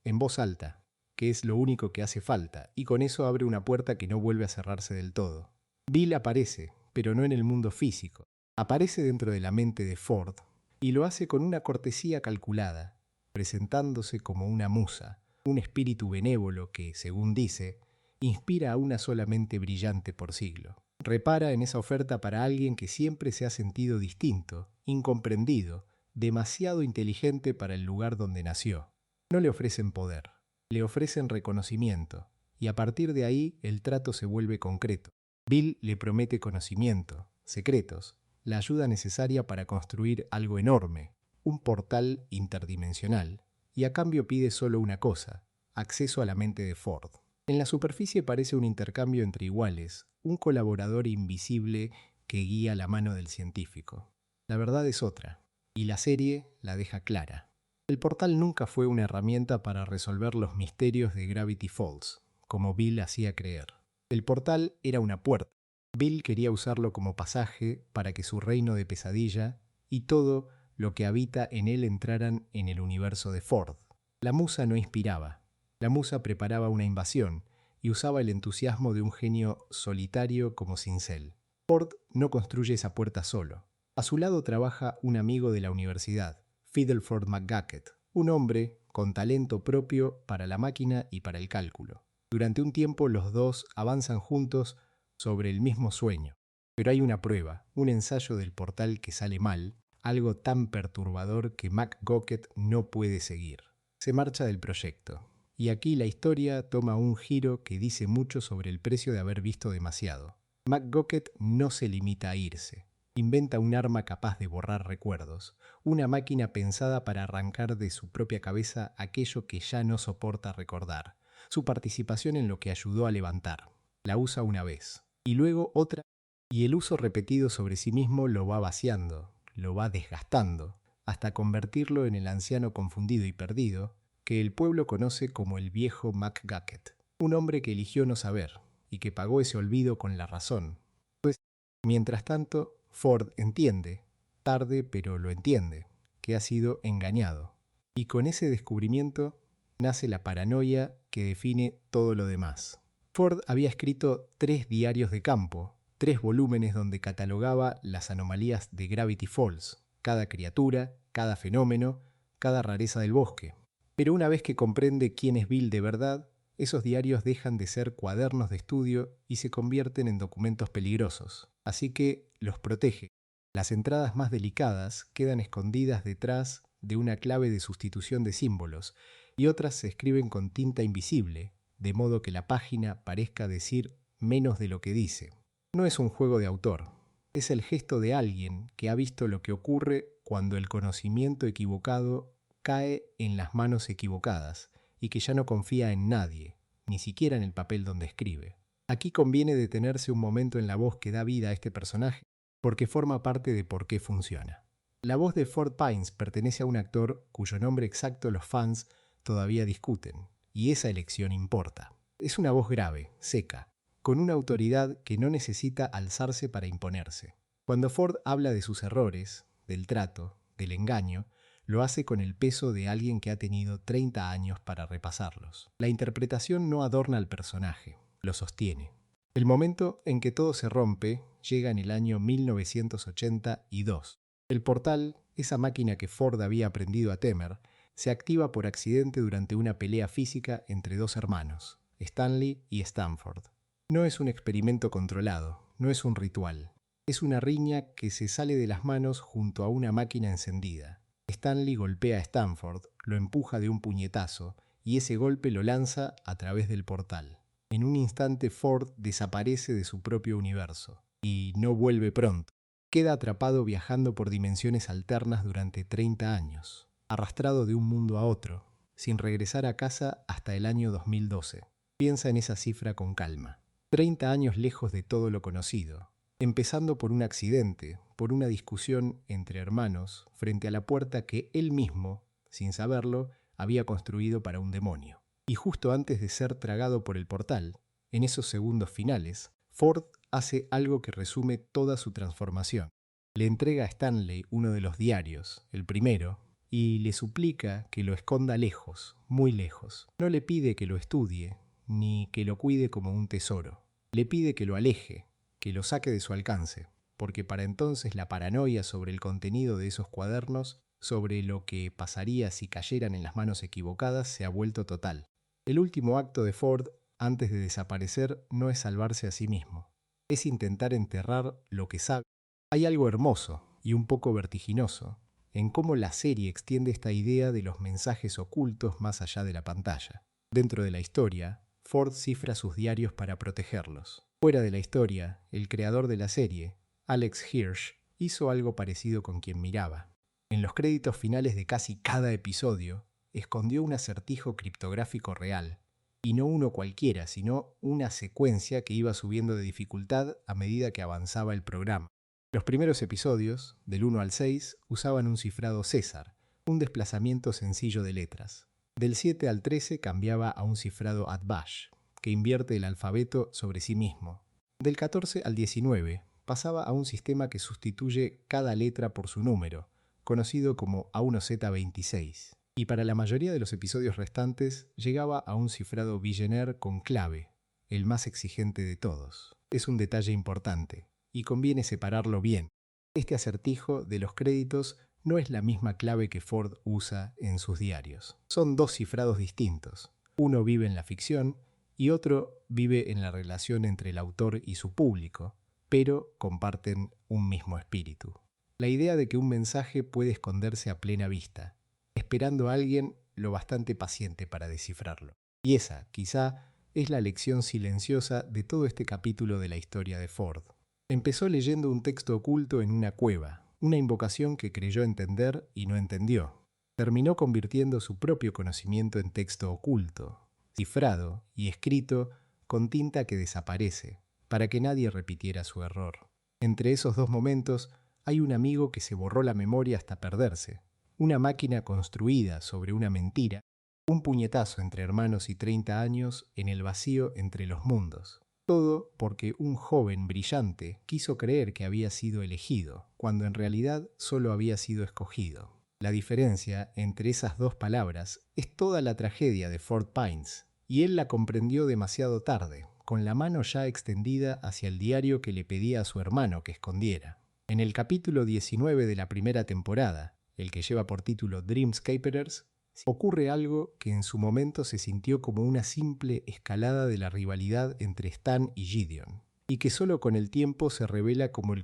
en voz alta, que es lo único que hace falta, y con eso abre una puerta que no vuelve a cerrarse del todo. Bill aparece, pero no en el mundo físico. Aparece dentro de la mente de Ford, y lo hace con una cortesía calculada, presentándose como una musa, un espíritu benévolo que, según dice, inspira a una sola mente brillante por siglo. Repara en esa oferta para alguien que siempre se ha sentido distinto, incomprendido, demasiado inteligente para el lugar donde nació. No le ofrecen poder, le ofrecen reconocimiento, y a partir de ahí el trato se vuelve concreto. Bill le promete conocimiento, secretos, la ayuda necesaria para construir algo enorme, un portal interdimensional, y a cambio pide solo una cosa: acceso a la mente de Ford. En la superficie parece un intercambio entre iguales, un colaborador invisible que guía la mano del científico. La verdad es otra, y la serie la deja clara. El portal nunca fue una herramienta para resolver los misterios de Gravity Falls, como Bill hacía creer. El portal era una puerta. Bill quería usarlo como pasaje para que su reino de pesadilla y todo lo que habita en él entraran en el universo de Ford. La musa no inspiraba. La musa preparaba una invasión y usaba el entusiasmo de un genio solitario como cincel. Ford no construye esa puerta solo. A su lado trabaja un amigo de la universidad, Fiddleford McGucket, un hombre con talento propio para la máquina y para el cálculo. Durante un tiempo los dos avanzan juntos sobre el mismo sueño. Pero hay una prueba, un ensayo del portal que sale mal, algo tan perturbador que McGucket no puede seguir. Se marcha del proyecto. Y aquí la historia toma un giro que dice mucho sobre el precio de haber visto demasiado. McGucket no se limita a irse. Inventa un arma capaz de borrar recuerdos, una máquina pensada para arrancar de su propia cabeza aquello que ya no soporta recordar, su participación en lo que ayudó a levantar. La usa una vez, y luego otra, y el uso repetido sobre sí mismo lo va vaciando, lo va desgastando, hasta convertirlo en el anciano confundido y perdido que el pueblo conoce como el viejo McGucket, un hombre que eligió no saber y que pagó ese olvido con la razón. Pues, mientras tanto, Ford entiende, tarde pero lo entiende, que ha sido engañado. Y con ese descubrimiento nace la paranoia que define todo lo demás. Ford había escrito 3 diarios de campo, 3 volúmenes donde catalogaba las anomalías de Gravity Falls, cada criatura, cada fenómeno, cada rareza del bosque. Pero una vez que comprende quién es Bill de verdad, esos diarios dejan de ser cuadernos de estudio y se convierten en documentos peligrosos. Así que los protege. Las entradas más delicadas quedan escondidas detrás de una clave de sustitución de símbolos y otras se escriben con tinta invisible, de modo que la página parezca decir menos de lo que dice. No es un juego de autor, es el gesto de alguien que ha visto lo que ocurre cuando el conocimiento equivocado cae en las manos equivocadas y que ya no confía en nadie, ni siquiera en el papel donde escribe. Aquí conviene detenerse un momento en la voz que da vida a este personaje, porque forma parte de por qué funciona. La voz de Ford Pines pertenece a un actor cuyo nombre exacto los fans todavía discuten, y esa elección importa. Es una voz grave, seca, con una autoridad que no necesita alzarse para imponerse. Cuando Ford habla de sus errores, del trato, del engaño, lo hace con el peso de alguien que ha tenido 30 años para repasarlos. La interpretación no adorna al personaje, lo sostiene. El momento en que todo se rompe llega en el año 1982. El portal, esa máquina que Ford había aprendido a temer, se activa por accidente durante una pelea física entre dos hermanos, Stanley y Stanford. No es un experimento controlado, no es un ritual. Es una riña que se sale de las manos junto a una máquina encendida. Stanley golpea a Stanford, lo empuja de un puñetazo y ese golpe lo lanza a través del portal. En un instante Ford desaparece de su propio universo y no vuelve pronto. Queda atrapado viajando por dimensiones alternas durante 30 años, arrastrado de un mundo a otro, sin regresar a casa hasta el año 2012. Piensa en esa cifra con calma. 30 años lejos de todo lo conocido, empezando por un accidente, por una discusión entre hermanos frente a la puerta que él mismo, sin saberlo, había construido para un demonio. Y justo antes de ser tragado por el portal, en esos segundos finales, Ford hace algo que resume toda su transformación. Le entrega a Stanley uno de los diarios, el primero, y le suplica que lo esconda lejos, muy lejos. No le pide que lo estudie, ni que lo cuide como un tesoro. Le pide que lo aleje, que lo saque de su alcance, porque para entonces la paranoia sobre el contenido de esos cuadernos, sobre lo que pasaría si cayeran en las manos equivocadas, se ha vuelto total. El último acto de Ford, antes de desaparecer, no es salvarse a sí mismo. Es intentar enterrar lo que sabe. Hay algo hermoso y un poco vertiginoso en cómo la serie extiende esta idea de los mensajes ocultos más allá de la pantalla. Dentro de la historia, Ford cifra sus diarios para protegerlos. Fuera de la historia, el creador de la serie, Alex Hirsch, hizo algo parecido con quien miraba. En los créditos finales de casi cada episodio, escondió un acertijo criptográfico real, y no uno cualquiera, sino una secuencia que iba subiendo de dificultad a medida que avanzaba el programa. Los primeros episodios, del 1 al 6, usaban un cifrado César, un desplazamiento sencillo de letras. Del 7 al 13 cambiaba a un cifrado Atbash, que invierte el alfabeto sobre sí mismo. Del 14 al 19 pasaba a un sistema que sustituye cada letra por su número, conocido como A1Z26. Y para la mayoría de los episodios restantes llegaba a un cifrado Vigenère con clave, el más exigente de todos. Es un detalle importante, y conviene separarlo bien. Este acertijo de los créditos no es la misma clave que Ford usa en sus diarios. Son dos cifrados distintos. Uno vive en la ficción y otro vive en la relación entre el autor y su público, pero comparten un mismo espíritu. La idea de que un mensaje puede esconderse a plena vista, esperando a alguien lo bastante paciente para descifrarlo. Y esa, quizá, es la lección silenciosa de todo este capítulo de la historia de Ford. Empezó leyendo un texto oculto en una cueva, una invocación que creyó entender y no entendió. Terminó convirtiendo su propio conocimiento en texto oculto, cifrado y escrito con tinta que desaparece, para que nadie repitiera su error. Entre esos dos momentos hay un amigo que se borró la memoria hasta perderse, una máquina construida sobre una mentira, un puñetazo entre hermanos y 30 años en el vacío entre los mundos. Todo porque un joven brillante quiso creer que había sido elegido, cuando en realidad solo había sido escogido. La diferencia entre esas dos palabras es toda la tragedia de Ford Pines, y él la comprendió demasiado tarde, con la mano ya extendida hacia el diario que le pedía a su hermano que escondiera. En el capítulo 19 de la primera temporada, el que lleva por título Dreamscapers, ocurre algo que en su momento se sintió como una simple escalada de la rivalidad entre Stan y Gideon, y que solo con el tiempo se revela como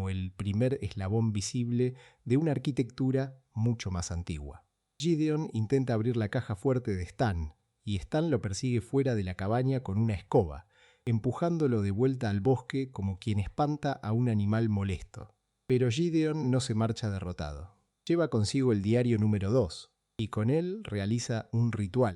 el primer eslabón visible de una arquitectura mucho más antigua. Gideon intenta abrir la caja fuerte de Stan, y Stan lo persigue fuera de la cabaña con una escoba, empujándolo de vuelta al bosque como quien espanta a un animal molesto. Pero Gideon no se marcha derrotado. Lleva consigo el diario número 2, y con él realiza un ritual.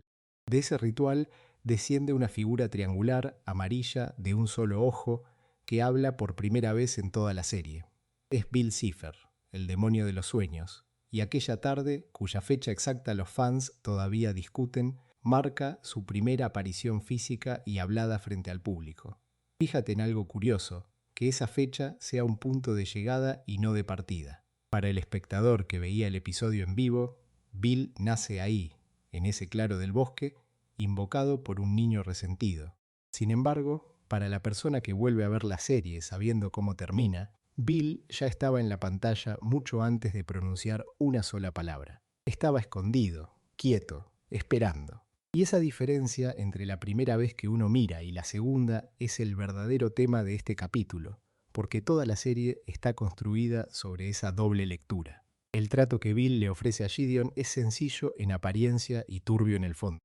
De ese ritual desciende una figura triangular, amarilla, de un solo ojo, que habla por primera vez en toda la serie. Es Bill Cipher, el demonio de los sueños, y aquella tarde, cuya fecha exacta los fans todavía discuten, marca su primera aparición física y hablada frente al público. Fíjate en algo curioso, que esa fecha sea un punto de llegada y no de partida. Para el espectador que veía el episodio en vivo, Bill nace ahí, en ese claro del bosque, invocado por un niño resentido. Sin embargo, para la persona que vuelve a ver la serie sabiendo cómo termina, Bill ya estaba en la pantalla mucho antes de pronunciar una sola palabra. Estaba escondido, quieto, esperando. Y esa diferencia entre la primera vez que uno mira y la segunda es el verdadero tema de este capítulo, porque toda la serie está construida sobre esa doble lectura. El trato que Bill le ofrece a Gideon es sencillo en apariencia y turbio en el fondo.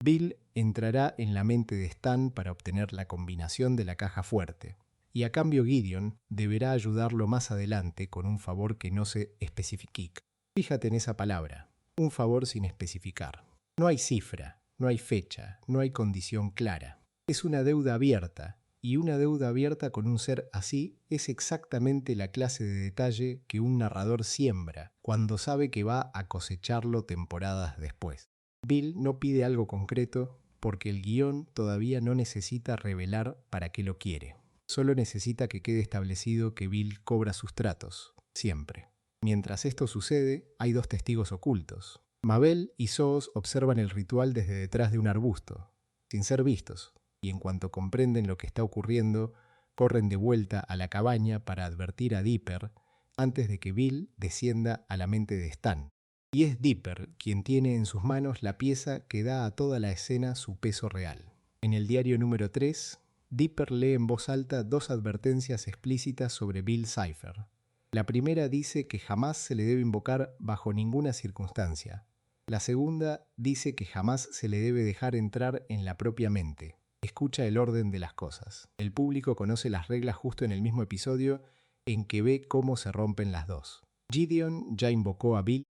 Bill entrará en la mente de Stan para obtener la combinación de la caja fuerte, y a cambio Gideon deberá ayudarlo más adelante con un favor que no se especifica. Fíjate en esa palabra, un favor sin especificar. No hay cifra, no hay fecha, no hay condición clara. Es una deuda abierta, y una deuda abierta con un ser así es exactamente la clase de detalle que un narrador siembra cuando sabe que va a cosecharlo temporadas después. Bill no pide algo concreto porque el guión todavía no necesita revelar para qué lo quiere. Solo necesita que quede establecido que Bill cobra sus tratos, siempre. Mientras esto sucede, hay dos testigos ocultos. Mabel y Zoos observan el ritual desde detrás de un arbusto, sin ser vistos, y en cuanto comprenden lo que está ocurriendo, corren de vuelta a la cabaña para advertir a Dipper antes de que Bill descienda a la mente de Stan. Y es Dipper quien tiene en sus manos la pieza que da a toda la escena su peso real. En el diario número 3, Dipper lee en voz alta dos advertencias explícitas sobre Bill Cipher. La primera dice que jamás se le debe invocar bajo ninguna circunstancia. La segunda dice que jamás se le debe dejar entrar en la propia mente. Escucha el orden de las cosas. El público conoce las reglas justo en el mismo episodio en que ve cómo se rompen las dos. Gideon ya invocó a Bill.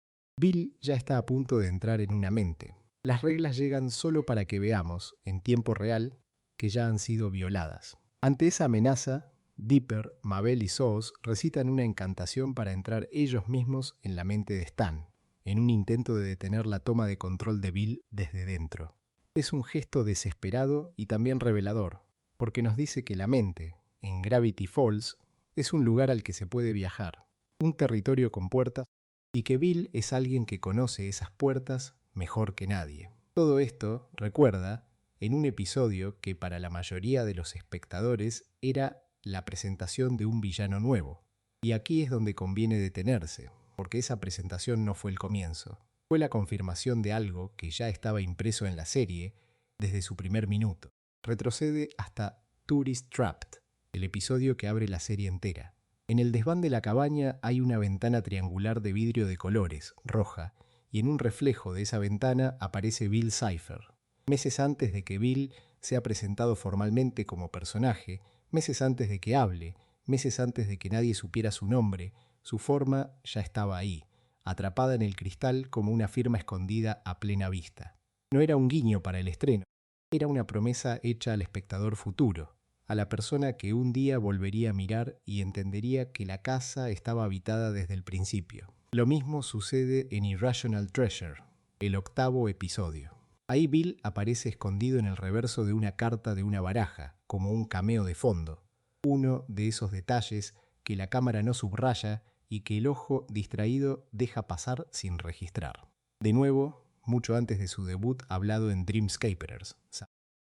Bill ya está a punto de entrar en una mente. Las reglas llegan solo para que veamos, en tiempo real, que ya han sido violadas. Ante esa amenaza, Dipper, Mabel y Zoos recitan una encantación para entrar ellos mismos en la mente de Stan, en un intento de detener la toma de control de Bill desde dentro. Es un gesto desesperado y también revelador, porque nos dice que la mente, en Gravity Falls, es un lugar al que se puede viajar, un territorio con puertas, y que Bill es alguien que conoce esas puertas mejor que nadie. Todo esto, recuerda, en un episodio que para la mayoría de los espectadores era la presentación de un villano nuevo. Y aquí es donde conviene detenerse, porque esa presentación no fue el comienzo. Fue la confirmación de algo que ya estaba impreso en la serie desde su primer minuto. Retrocede hasta Tourist Trapped, el episodio que abre la serie entera. En el desván de la cabaña hay una ventana triangular de vidrio de colores, roja, y en un reflejo de esa ventana aparece Bill Cipher. Meses antes de que Bill sea presentado formalmente como personaje, meses antes de que hable, meses antes de que nadie supiera su nombre, su forma ya estaba ahí, atrapada en el cristal como una firma escondida a plena vista. No era un guiño para el estreno, era una promesa hecha al espectador futuro, a la persona que un día volvería a mirar y entendería que la casa estaba habitada desde el principio. Lo mismo sucede en Irrational Treasure, el 8º episodio. Ahí Bill aparece escondido en el reverso de una carta de una baraja, como un cameo de fondo. Uno de esos detalles que la cámara no subraya y que el ojo distraído deja pasar sin registrar. De nuevo, mucho antes de su debut hablado en Dreamscapers.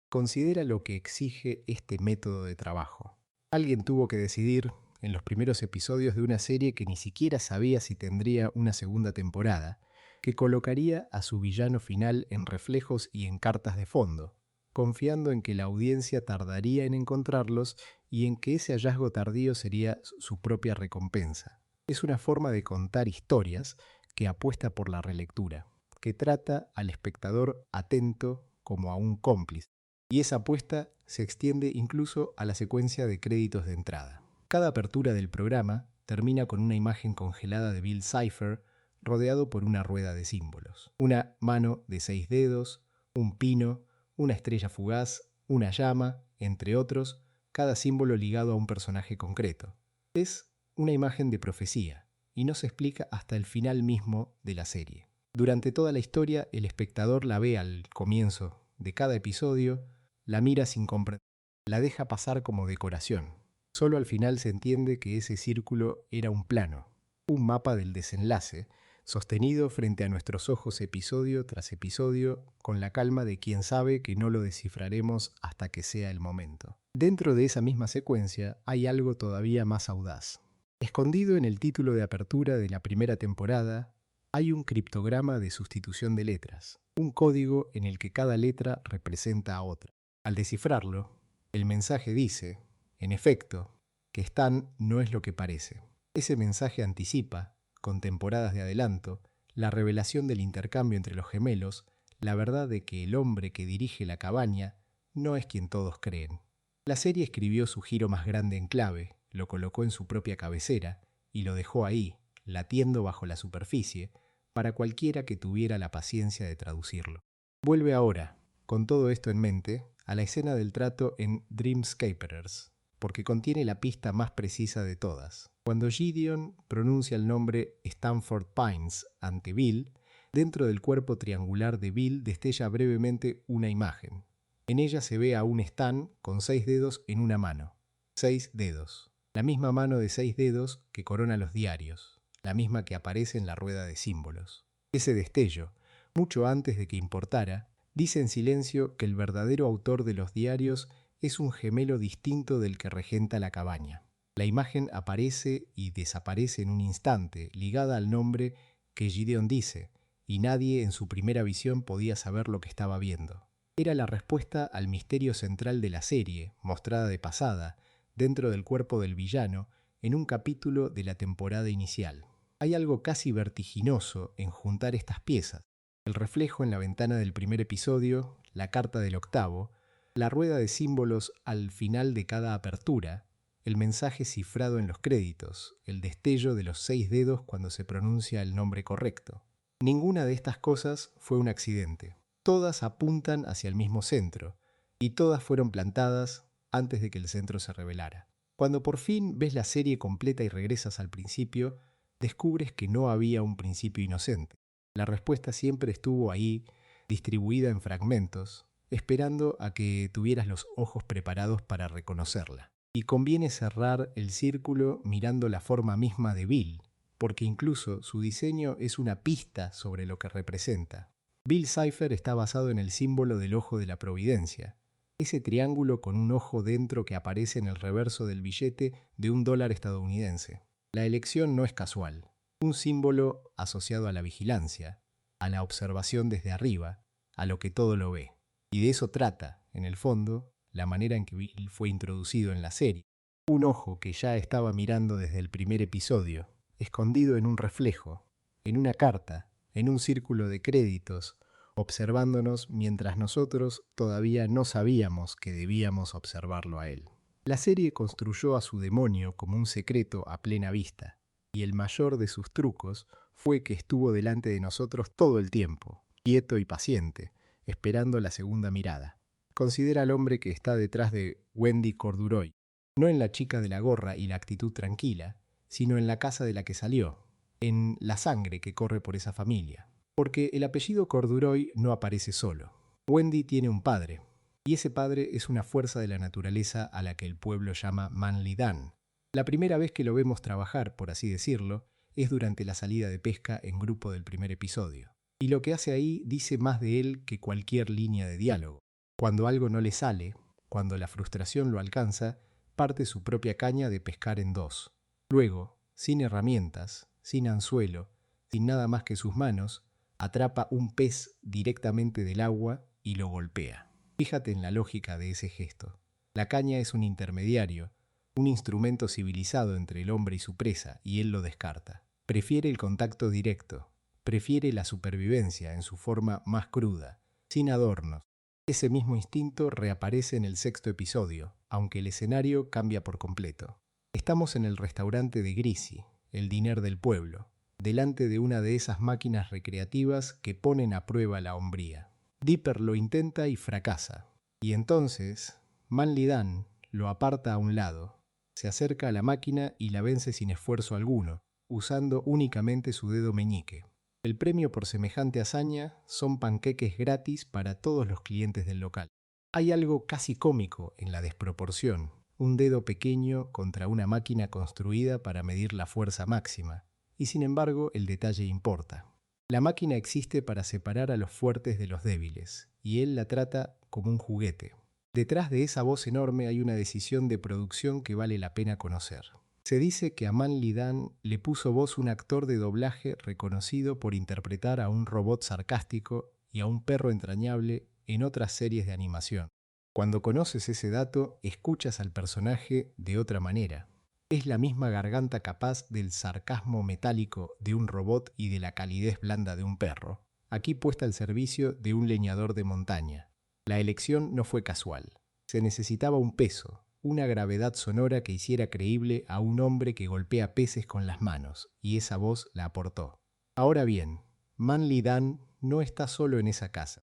Considera lo que exige este método de trabajo. Alguien tuvo que decidir, en los primeros episodios de una serie que ni siquiera sabía si tendría una segunda temporada, que colocaría a su villano final en reflejos y en cartas de fondo, confiando en que la audiencia tardaría en encontrarlos y en que ese hallazgo tardío sería su propia recompensa. Es una forma de contar historias que apuesta por la relectura, que trata al espectador atento como a un cómplice. Y esa apuesta se extiende incluso a la secuencia de créditos de entrada. Cada apertura del programa termina con una imagen congelada de Bill Cipher rodeado por una rueda de símbolos. Una mano de 6 dedos, un pino, una estrella fugaz, una llama, entre otros, cada símbolo ligado a un personaje concreto. Es una imagen de profecía y no se explica hasta el final mismo de la serie. Durante toda la historia, el espectador la ve al comienzo de cada episodio, la mira sin comprender, la deja pasar como decoración. Solo al final se entiende que ese círculo era un plano, un mapa del desenlace, sostenido frente a nuestros ojos episodio tras episodio, con la calma de quien sabe que no lo descifraremos hasta que sea el momento. Dentro de esa misma secuencia hay algo todavía más audaz. Escondido en el título de apertura de la primera temporada, hay un criptograma de sustitución de letras, un código en el que cada letra representa a otra. Al descifrarlo, el mensaje dice, en efecto, que Stan no es lo que parece. Ese mensaje anticipa, con temporadas de adelanto, la revelación del intercambio entre los gemelos, la verdad de que el hombre que dirige la cabaña no es quien todos creen. La serie escribió su giro más grande en clave, lo colocó en su propia cabecera y lo dejó ahí, latiendo bajo la superficie, para cualquiera que tuviera la paciencia de traducirlo. Vuelve ahora, con todo esto en mente, a la escena del trato en Dreamscapers, porque contiene la pista más precisa de todas. Cuando Gideon pronuncia el nombre Stanford Pines ante Bill, dentro del cuerpo triangular de Bill destella brevemente una imagen. En ella se ve a un Stan con 6 dedos en una mano. 6 dedos. La misma mano de 6 dedos que corona los diarios, la misma que aparece en la rueda de símbolos. Ese destello, mucho antes de que importara, dice en silencio que el verdadero autor de los diarios es un gemelo distinto del que regenta la cabaña. La imagen aparece y desaparece en un instante, ligada al nombre que Gideon dice, y nadie en su primera visión podía saber lo que estaba viendo. Era la respuesta al misterio central de la serie, mostrada de pasada, dentro del cuerpo del villano, en un capítulo de la temporada inicial. Hay algo casi vertiginoso en juntar estas piezas. El reflejo en la ventana del primer episodio, la carta del octavo, la rueda de símbolos al final de cada apertura, el mensaje cifrado en los créditos, el destello de los 6 dedos cuando se pronuncia el nombre correcto. Ninguna de estas cosas fue un accidente. Todas apuntan hacia el mismo centro, y todas fueron plantadas antes de que el centro se revelara. Cuando por fin ves la serie completa y regresas al principio, descubres que no había un principio inocente. La respuesta siempre estuvo ahí, distribuida en fragmentos, esperando a que tuvieras los ojos preparados para reconocerla. Y conviene cerrar el círculo mirando la forma misma de Bill, porque incluso su diseño es una pista sobre lo que representa. Bill Cipher está basado en el símbolo del ojo de la providencia, ese triángulo con un ojo dentro que aparece en el reverso del billete de $1 estadounidense. La elección no es casual, un símbolo asociado a la vigilancia, a la observación desde arriba, a lo que todo lo ve. Y de eso trata, en el fondo, la manera en que Bill fue introducido en la serie. Un ojo que ya estaba mirando desde el primer episodio, escondido en un reflejo, en una carta, en un círculo de créditos, observándonos mientras nosotros todavía no sabíamos que debíamos observarlo a él. La serie construyó a su demonio como un secreto a plena vista, y el mayor de sus trucos fue que estuvo delante de nosotros todo el tiempo, quieto y paciente, esperando la segunda mirada. Considera al hombre que está detrás de Wendy Corduroy, no en la chica de la gorra y la actitud tranquila, sino en la casa de la que salió, en la sangre que corre por esa familia. Porque el apellido Corduroy no aparece solo. Wendy tiene un padre, y ese padre es una fuerza de la naturaleza a la que el pueblo llama Manly Dan. La primera vez que lo vemos trabajar, por así decirlo, es durante la salida de pesca en grupo del primer episodio. Y lo que hace ahí dice más de él que cualquier línea de diálogo. Cuando algo no le sale, cuando la frustración lo alcanza, parte su propia caña de pescar en dos. Luego, sin herramientas, sin anzuelo, sin nada más que sus manos, atrapa un pez directamente del agua y lo golpea. Fíjate en la lógica de ese gesto. La caña es un intermediario, un instrumento civilizado entre el hombre y su presa, y él lo descarta. Prefiere el contacto directo, prefiere la supervivencia en su forma más cruda, sin adornos. Ese mismo instinto reaparece en el sexto episodio, aunque el escenario cambia por completo. Estamos en el restaurante de Greasy, el diner del pueblo, delante de una de esas máquinas recreativas que ponen a prueba la hombría. Dipper lo intenta y fracasa. Y entonces, Manly Dan lo aparta a un lado, se acerca a la máquina y la vence sin esfuerzo alguno, usando únicamente su dedo meñique. El premio por semejante hazaña son panqueques gratis para todos los clientes del local. Hay algo casi cómico en la desproporción, un dedo pequeño contra una máquina construida para medir la fuerza máxima, y sin embargo el detalle importa. La máquina existe para separar a los fuertes de los débiles, y él la trata como un juguete. Detrás de esa voz enorme hay una decisión de producción que vale la pena conocer. Se dice que a Manly Dan le puso voz un actor de doblaje reconocido por interpretar a un robot sarcástico y a un perro entrañable en otras series de animación. Cuando conoces ese dato, escuchas al personaje de otra manera. Es la misma garganta capaz del sarcasmo metálico de un robot y de la calidez blanda de un perro, aquí puesta al servicio de un leñador de montaña. La elección no fue casual. Se necesitaba un peso, una gravedad sonora que hiciera creíble a un hombre que golpea peces con las manos, y esa voz la aportó. Ahora bien, Manly Dan no está solo en esa casa.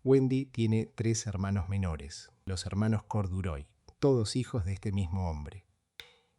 Wendy tiene 3 hermanos menores, los hermanos Corduroy, todos hijos de este mismo hombre.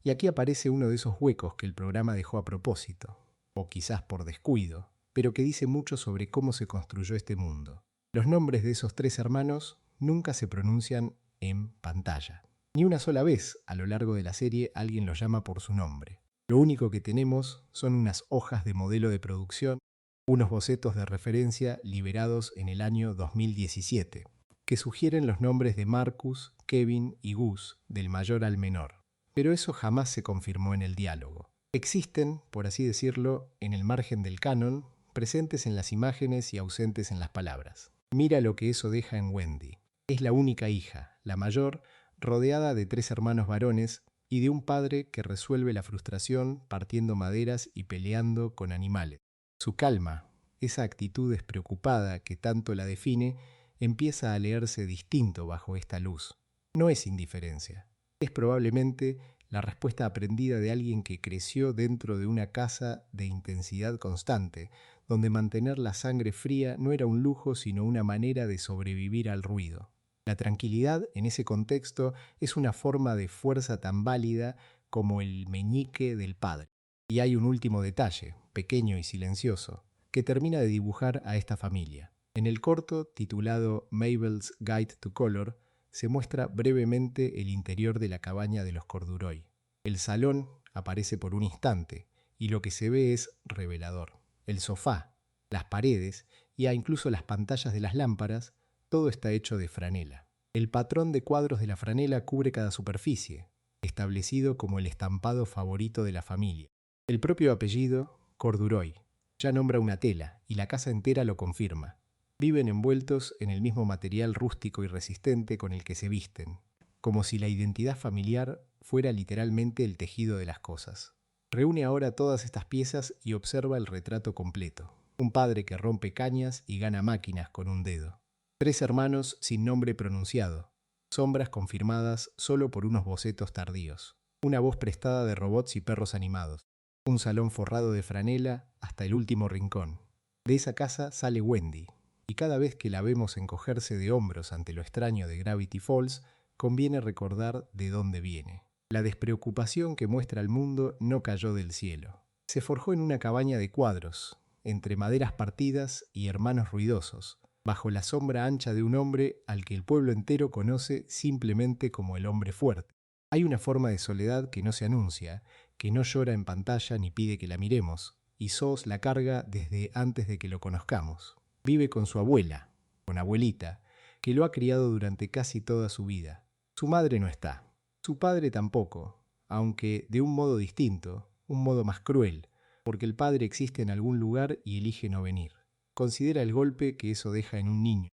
Y aquí aparece uno de esos huecos que el programa dejó a propósito, o quizás por descuido, pero que dice mucho sobre cómo se construyó este mundo. Los nombres de esos 3 hermanos nunca se pronuncian en pantalla. Ni una sola vez a lo largo de la serie alguien los llama por su nombre. Lo único que tenemos son unas hojas de modelo de producción, unos bocetos de referencia liberados en el año 2017, que sugieren los nombres de Marcus, Kevin y Gus, del mayor al menor. Pero eso jamás se confirmó en el diálogo. Existen, por así decirlo, en el margen del canon, presentes en las imágenes y ausentes en las palabras. Mira lo que eso deja en Wendy. Es la única hija, la mayor, rodeada de 3 hermanos varones y de un padre que resuelve la frustración partiendo maderas y peleando con animales. Su calma, esa actitud despreocupada que tanto la define, empieza a leerse distinto bajo esta luz. No es indiferencia. Es probablemente la respuesta aprendida de alguien que creció dentro de una casa de intensidad constante, donde mantener la sangre fría no era un lujo sino una manera de sobrevivir al ruido. La tranquilidad en ese contexto es una forma de fuerza tan válida como el meñique del padre. Y hay un último detalle, pequeño y silencioso, que termina de dibujar a esta familia. En el corto, titulado Mabel's Guide to Color, se muestra brevemente el interior de la cabaña de los Corduroy. El salón aparece por un instante y lo que se ve es revelador. El sofá, las paredes y incluso las pantallas de las lámparas, todo está hecho de franela. El patrón de cuadros de la franela cubre cada superficie, establecido como el estampado favorito de la familia. El propio apellido, Corduroy, ya nombra una tela y la casa entera lo confirma. Viven envueltos en el mismo material rústico y resistente con el que se visten, como si la identidad familiar fuera literalmente el tejido de las cosas. Reúne ahora todas estas piezas y observa el retrato completo. Un padre que rompe cañas y gana máquinas con un dedo. 3 hermanos sin nombre pronunciado. Sombras confirmadas solo por unos bocetos tardíos. Una voz prestada de robots y perros animados. Un salón forrado de franela hasta el último rincón. De esa casa sale Wendy. Y cada vez que la vemos encogerse de hombros ante lo extraño de Gravity Falls, conviene recordar de dónde viene. La despreocupación que muestra al mundo no cayó del cielo. Se forjó en una cabaña de cuadros, entre maderas partidas y hermanos ruidosos, bajo la sombra ancha de un hombre al que el pueblo entero conoce simplemente como el hombre fuerte. Hay una forma de soledad que no se anuncia, que no llora en pantalla ni pide que la miremos, y Sos la carga desde antes de que lo conozcamos. Vive con su abuela, con abuelita, que lo ha criado durante casi toda su vida. Su madre no está. Su padre tampoco, aunque de un modo distinto, un modo más cruel, porque el padre existe en algún lugar y elige no venir. Considera el golpe que eso deja en un niño.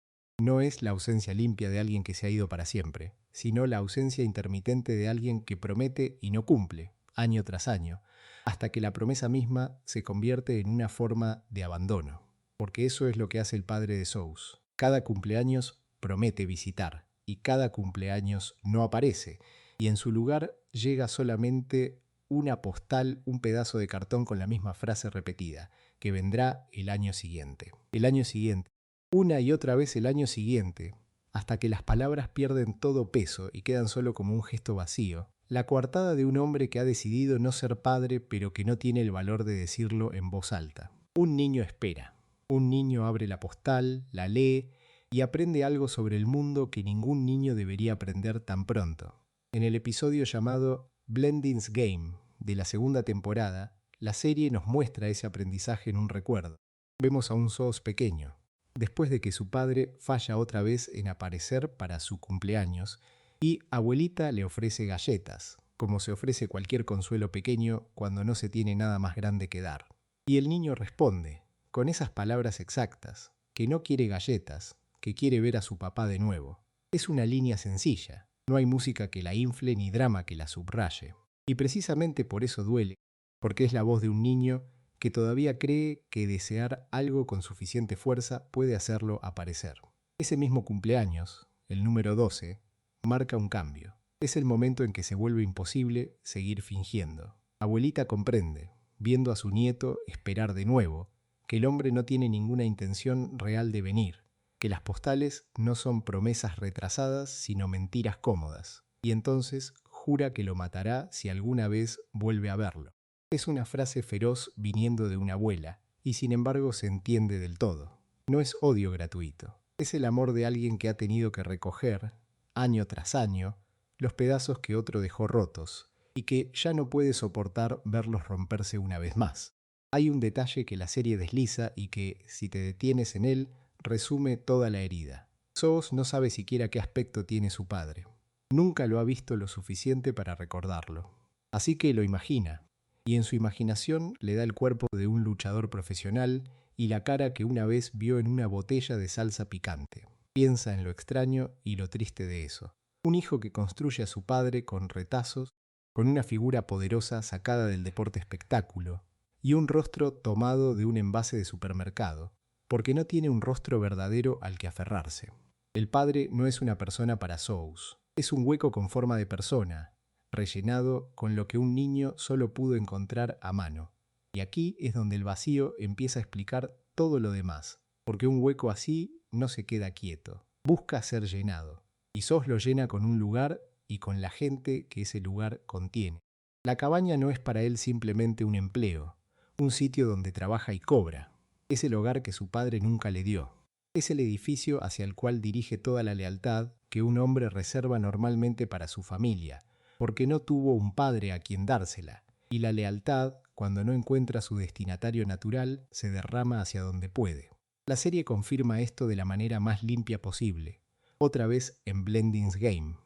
No es la ausencia limpia de alguien que se ha ido para siempre, sino la ausencia intermitente de alguien que promete y no cumple, año tras año, hasta que la promesa misma se convierte en una forma de abandono. Porque eso es lo que hace el padre de Sous. Cada cumpleaños promete visitar, y cada cumpleaños no aparece, y en su lugar llega solamente una postal, un pedazo de cartón con la misma frase repetida, que vendrá el año siguiente. El año siguiente. Una y otra vez el año siguiente, hasta que las palabras pierden todo peso y quedan solo como un gesto vacío. La coartada de un hombre que ha decidido no ser padre, pero que no tiene el valor de decirlo en voz alta. Un niño espera. Un niño abre la postal, la lee y aprende algo sobre el mundo que ningún niño debería aprender tan pronto. En el episodio llamado Blending's Game de la segunda temporada, la serie nos muestra ese aprendizaje en un recuerdo. Vemos a un Sous pequeño, después de que su padre falla otra vez en aparecer para su cumpleaños, y abuelita le ofrece galletas, como se ofrece cualquier consuelo pequeño cuando no se tiene nada más grande que dar. Y el niño responde, con esas palabras exactas, que no quiere galletas, que quiere ver a su papá de nuevo. Es una línea sencilla, no hay música que la infle ni drama que la subraye. Y precisamente por eso duele, porque es la voz de un niño que todavía cree que desear algo con suficiente fuerza puede hacerlo aparecer. Ese mismo cumpleaños, el número 12, marca un cambio. Es el momento en que se vuelve imposible seguir fingiendo. Abuelita comprende, viendo a su nieto esperar de nuevo, que el hombre no tiene ninguna intención real de venir, que las postales no son promesas retrasadas, sino mentiras cómodas, y entonces jura que lo matará si alguna vez vuelve a verlo. Es una frase feroz viniendo de una abuela, y sin embargo se entiende del todo. No es odio gratuito, es el amor de alguien que ha tenido que recoger, año tras año, los pedazos que otro dejó rotos, y que ya no puede soportar verlos romperse una vez más. Hay un detalle que la serie desliza y que, si te detienes en él, resume toda la herida. Sous no sabe siquiera qué aspecto tiene su padre. Nunca lo ha visto lo suficiente para recordarlo. Así que lo imagina, y en su imaginación le da el cuerpo de un luchador profesional y la cara que una vez vio en una botella de salsa picante. Piensa en lo extraño y lo triste de eso. Un hijo que construye a su padre con retazos, con una figura poderosa sacada del deporte espectáculo, y un rostro tomado de un envase de supermercado, porque no tiene un rostro verdadero al que aferrarse. El padre no es una persona para Sous, es un hueco con forma de persona, rellenado con lo que un niño solo pudo encontrar a mano. Y aquí es donde el vacío empieza a explicar todo lo demás, porque un hueco así no se queda quieto, busca ser llenado, y Sous lo llena con un lugar y con la gente que ese lugar contiene. La cabaña no es para él simplemente un empleo, un sitio donde trabaja y cobra. Es el hogar que su padre nunca le dio. Es el edificio hacia el cual dirige toda la lealtad que un hombre reserva normalmente para su familia, porque no tuvo un padre a quien dársela, y la lealtad, cuando no encuentra su destinatario natural, se derrama hacia donde puede. La serie confirma esto de la manera más limpia posible, otra vez en Blending's Game.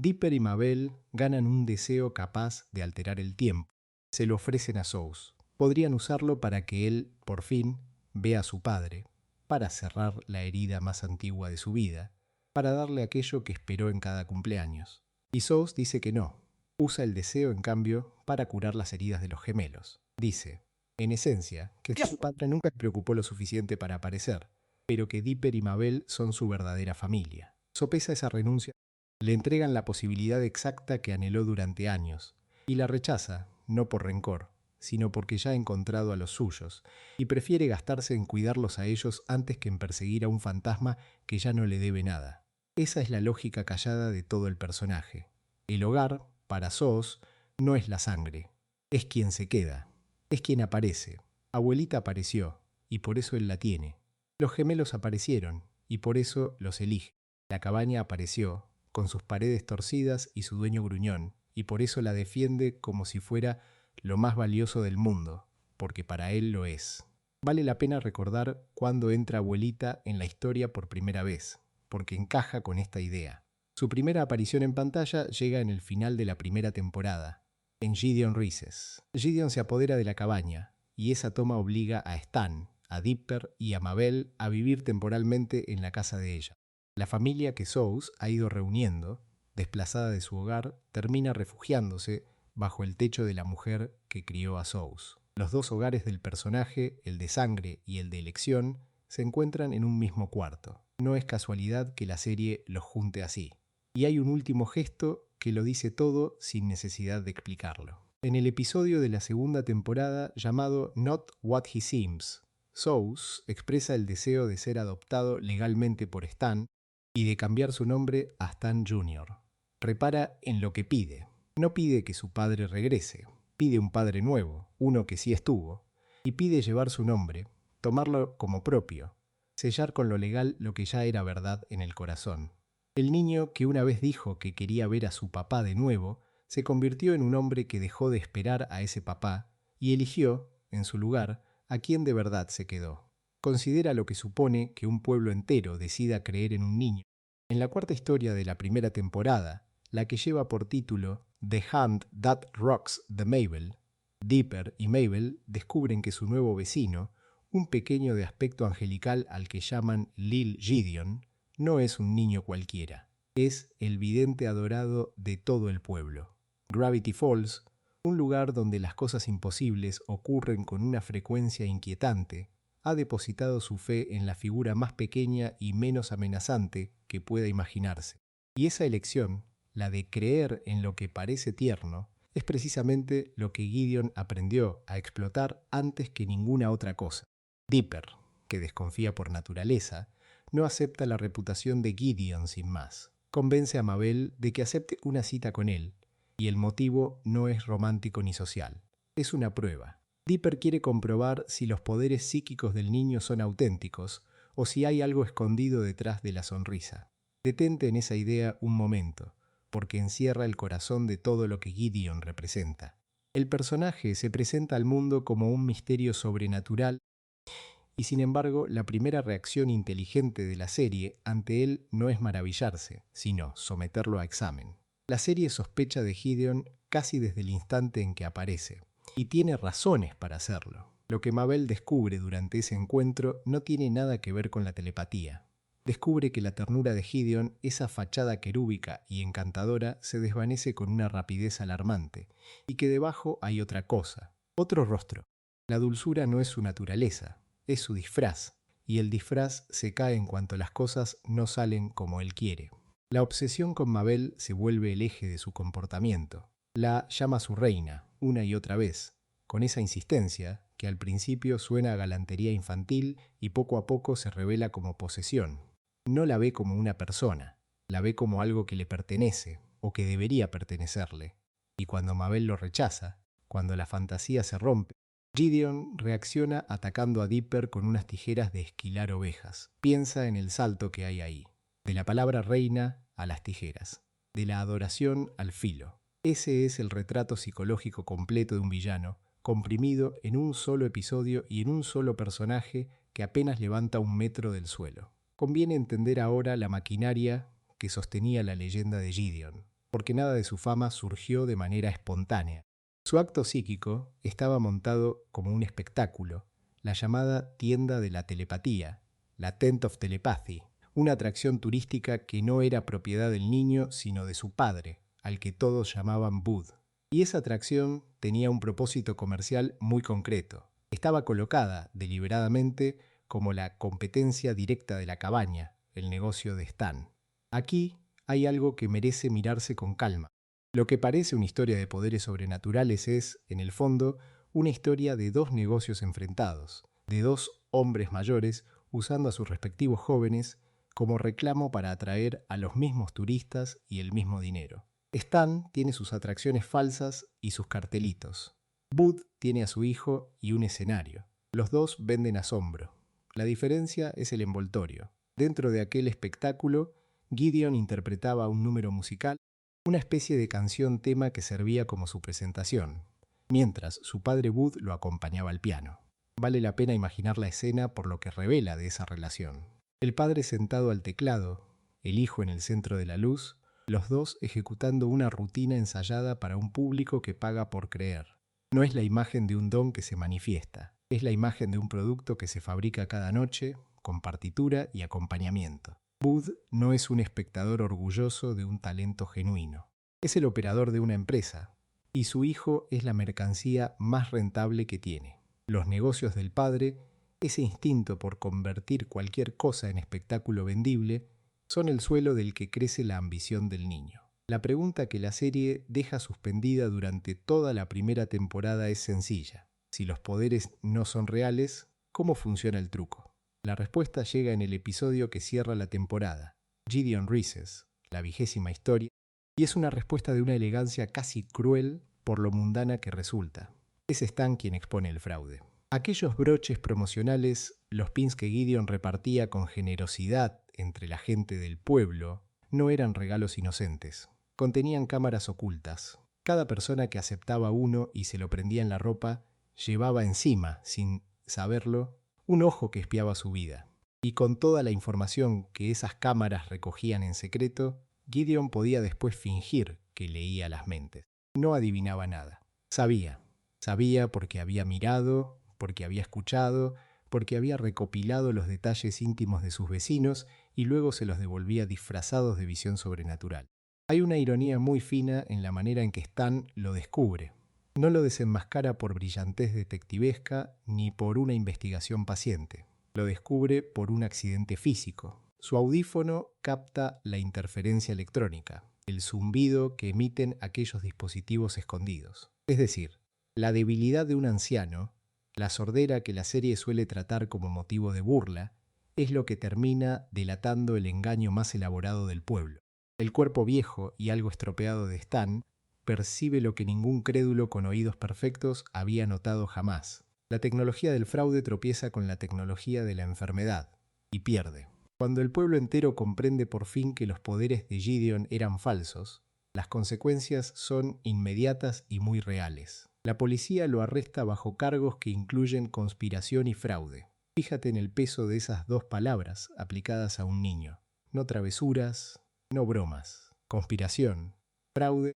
Dipper y Mabel ganan un deseo capaz de alterar el tiempo. Se lo ofrecen a Sous. Podrían usarlo para que él, por fin, vea a su padre, para cerrar la herida más antigua de su vida, para darle aquello que esperó en cada cumpleaños. Y Sous dice que no. Usa el deseo, en cambio, para curar las heridas de los gemelos. Dice, en esencia, que su padre nunca se preocupó lo suficiente para aparecer, pero que Dipper y Mabel son su verdadera familia. Sopesa esa renuncia. Le entregan la posibilidad exacta que anheló durante años, y la rechaza, no por rencor, sino porque ya ha encontrado a los suyos, y prefiere gastarse en cuidarlos a ellos antes que en perseguir a un fantasma que ya no le debe nada. Esa es la lógica callada de todo el personaje. El hogar, para Sous, no es la sangre, es quien se queda, es quien aparece. Abuelita apareció, y por eso él la tiene. Los gemelos aparecieron, y por eso los elige. La cabaña apareció, con sus paredes torcidas y su dueño gruñón, y por eso la defiende como si fuera lo más valioso del mundo, porque para él lo es. Vale la pena recordar cuándo entra abuelita en la historia por primera vez, porque encaja con esta idea. Su primera aparición en pantalla llega en el final de la primera temporada, en Gideon Rises. Gideon se apodera de la cabaña, y esa toma obliga a Stan, a Dipper y a Mabel a vivir temporalmente en la casa de ella. La familia que Sous ha ido reuniendo, desplazada de su hogar, termina refugiándose bajo el techo de la mujer que crió a Sous. Los dos hogares del personaje, el de sangre y el de elección, se encuentran en un mismo cuarto. No es casualidad que la serie los junte así. Y hay un último gesto que lo dice todo sin necesidad de explicarlo. En el episodio de la segunda temporada llamado Not What He Seems, Sous expresa el deseo de ser adoptado legalmente por Stan y de cambiar su nombre a Stan Jr. Repara en lo que pide. No pide que su padre regrese, pide un padre nuevo, uno que sí estuvo, y pide llevar su nombre, tomarlo como propio, sellar con lo legal lo que ya era verdad en el corazón. El niño que una vez dijo que quería ver a su papá de nuevo, se convirtió en un hombre que dejó de esperar a ese papá y eligió, en su lugar, a quien de verdad se quedó. Considera lo que supone que un pueblo entero decida creer en un niño. En la cuarta historia de la primera temporada, la que lleva por título The Hand That Rocks the Mabel, Dipper y Mabel descubren que su nuevo vecino, un pequeño de aspecto angelical al que llaman Lil Gideon, no es un niño cualquiera, es el vidente adorado de todo el pueblo. Gravity Falls, un lugar donde las cosas imposibles ocurren con una frecuencia inquietante, ha depositado su fe en la figura más pequeña y menos amenazante que pueda imaginarse. Y esa elección, la de creer en lo que parece tierno, es precisamente lo que Gideon aprendió a explotar antes que ninguna otra cosa. Dipper, que desconfía por naturaleza, no acepta la reputación de Gideon sin más. Convence a Mabel de que acepte una cita con él, y el motivo no es romántico ni social. Es una prueba. Dipper quiere comprobar si los poderes psíquicos del niño son auténticos o si hay algo escondido detrás de la sonrisa. Detente en esa idea un momento, porque encierra el corazón de todo lo que Gideon representa. El personaje se presenta al mundo como un misterio sobrenatural y sin embargo la primera reacción inteligente de la serie ante él no es maravillarse, sino someterlo a examen. La serie sospecha de Gideon casi desde el instante en que aparece, y tiene razones para hacerlo. Lo que Mabel descubre durante ese encuentro no tiene nada que ver con la telepatía. Descubre que la ternura de Gideon, esa fachada querúbica y encantadora, se desvanece con una rapidez alarmante, y que debajo hay otra cosa, otro rostro. La dulzura no es su naturaleza, es su disfraz, y el disfraz se cae en cuanto las cosas no salen como él quiere. La obsesión con Mabel se vuelve el eje de su comportamiento. La llama su reina, una y otra vez, con esa insistencia que al principio suena a galantería infantil y poco a poco se revela como posesión. No la ve como una persona, la ve como algo que le pertenece o que debería pertenecerle. Y cuando Mabel lo rechaza, cuando la fantasía se rompe, Gideon reacciona atacando a Dipper con unas tijeras de esquilar ovejas. Piensa en el salto que hay ahí, de la palabra reina a las tijeras, de la adoración al filo. Ese es el retrato psicológico completo de un villano, comprimido en un solo episodio y en un solo personaje que apenas levanta 1 metro del suelo. Conviene entender ahora la maquinaria que sostenía la leyenda de Gideon, porque nada de su fama surgió de manera espontánea. Su acto psíquico estaba montado como un espectáculo, la llamada tienda de la telepatía, la Tent of Telepathy, una atracción turística que no era propiedad del niño sino de su padre, al que todos llamaban Bud. Y esa atracción tenía un propósito comercial muy concreto. Estaba colocada deliberadamente como la competencia directa de la cabaña, el negocio de Stan. Aquí hay algo que merece mirarse con calma. Lo que parece una historia de poderes sobrenaturales es, en el fondo, una historia de 2 negocios enfrentados, de 2 hombres mayores usando a sus respectivos jóvenes como reclamo para atraer a los mismos turistas y el mismo dinero. Stan tiene sus atracciones falsas y sus cartelitos. Bud tiene a su hijo y un escenario. Los dos venden asombro. La diferencia es el envoltorio. Dentro de aquel espectáculo, Gideon interpretaba un número musical, una especie de canción tema que servía como su presentación, mientras su padre Bud lo acompañaba al piano. Vale la pena imaginar la escena por lo que revela de esa relación. El padre sentado al teclado, el hijo en el centro de la luz, los dos ejecutando una rutina ensayada para un público que paga por creer. No es la imagen de un don que se manifiesta, es la imagen de un producto que se fabrica cada noche, con partitura y acompañamiento. Booth no es un espectador orgulloso de un talento genuino. Es el operador de una empresa, y su hijo es la mercancía más rentable que tiene. Los negocios del padre, ese instinto por convertir cualquier cosa en espectáculo vendible, son el suelo del que crece la ambición del niño. La pregunta que la serie deja suspendida durante toda la primera temporada es sencilla. Si los poderes no son reales, ¿cómo funciona el truco? La respuesta llega en el episodio que cierra la temporada, Gideon Reeses, la 20ª historia, y es una respuesta de una elegancia casi cruel por lo mundana que resulta. Es Stan quien expone el fraude. Aquellos broches promocionales, los pins que Gideon repartía con generosidad entre la gente del pueblo, no eran regalos inocentes. Contenían cámaras ocultas. Cada persona que aceptaba uno y se lo prendía en la ropa llevaba encima, sin saberlo, un ojo que espiaba su vida. Y con toda la información que esas cámaras recogían en secreto, Gideon podía después fingir que leía las mentes. No adivinaba nada. Sabía porque había mirado, porque había escuchado, porque había recopilado los detalles íntimos de sus vecinos y luego se los devolvía disfrazados de visión sobrenatural. Hay una ironía muy fina en la manera en que Stan lo descubre. No lo desenmascara por brillantez detectivesca ni por una investigación paciente. Lo descubre por un accidente físico. Su audífono capta la interferencia electrónica, el zumbido que emiten aquellos dispositivos escondidos. Es decir, la debilidad de un anciano, la sordera que la serie suele tratar como motivo de burla, es lo que termina delatando el engaño más elaborado del pueblo. El cuerpo viejo y algo estropeado de Stan percibe lo que ningún crédulo con oídos perfectos había notado jamás. La tecnología del fraude tropieza con la tecnología de la enfermedad y pierde. Cuando el pueblo entero comprende por fin que los poderes de Gideon eran falsos, las consecuencias son inmediatas y muy reales. La policía lo arresta bajo cargos que incluyen conspiración y fraude. Fíjate en el peso de esas dos palabras aplicadas a un niño. No travesuras, no bromas. Conspiración, fraude.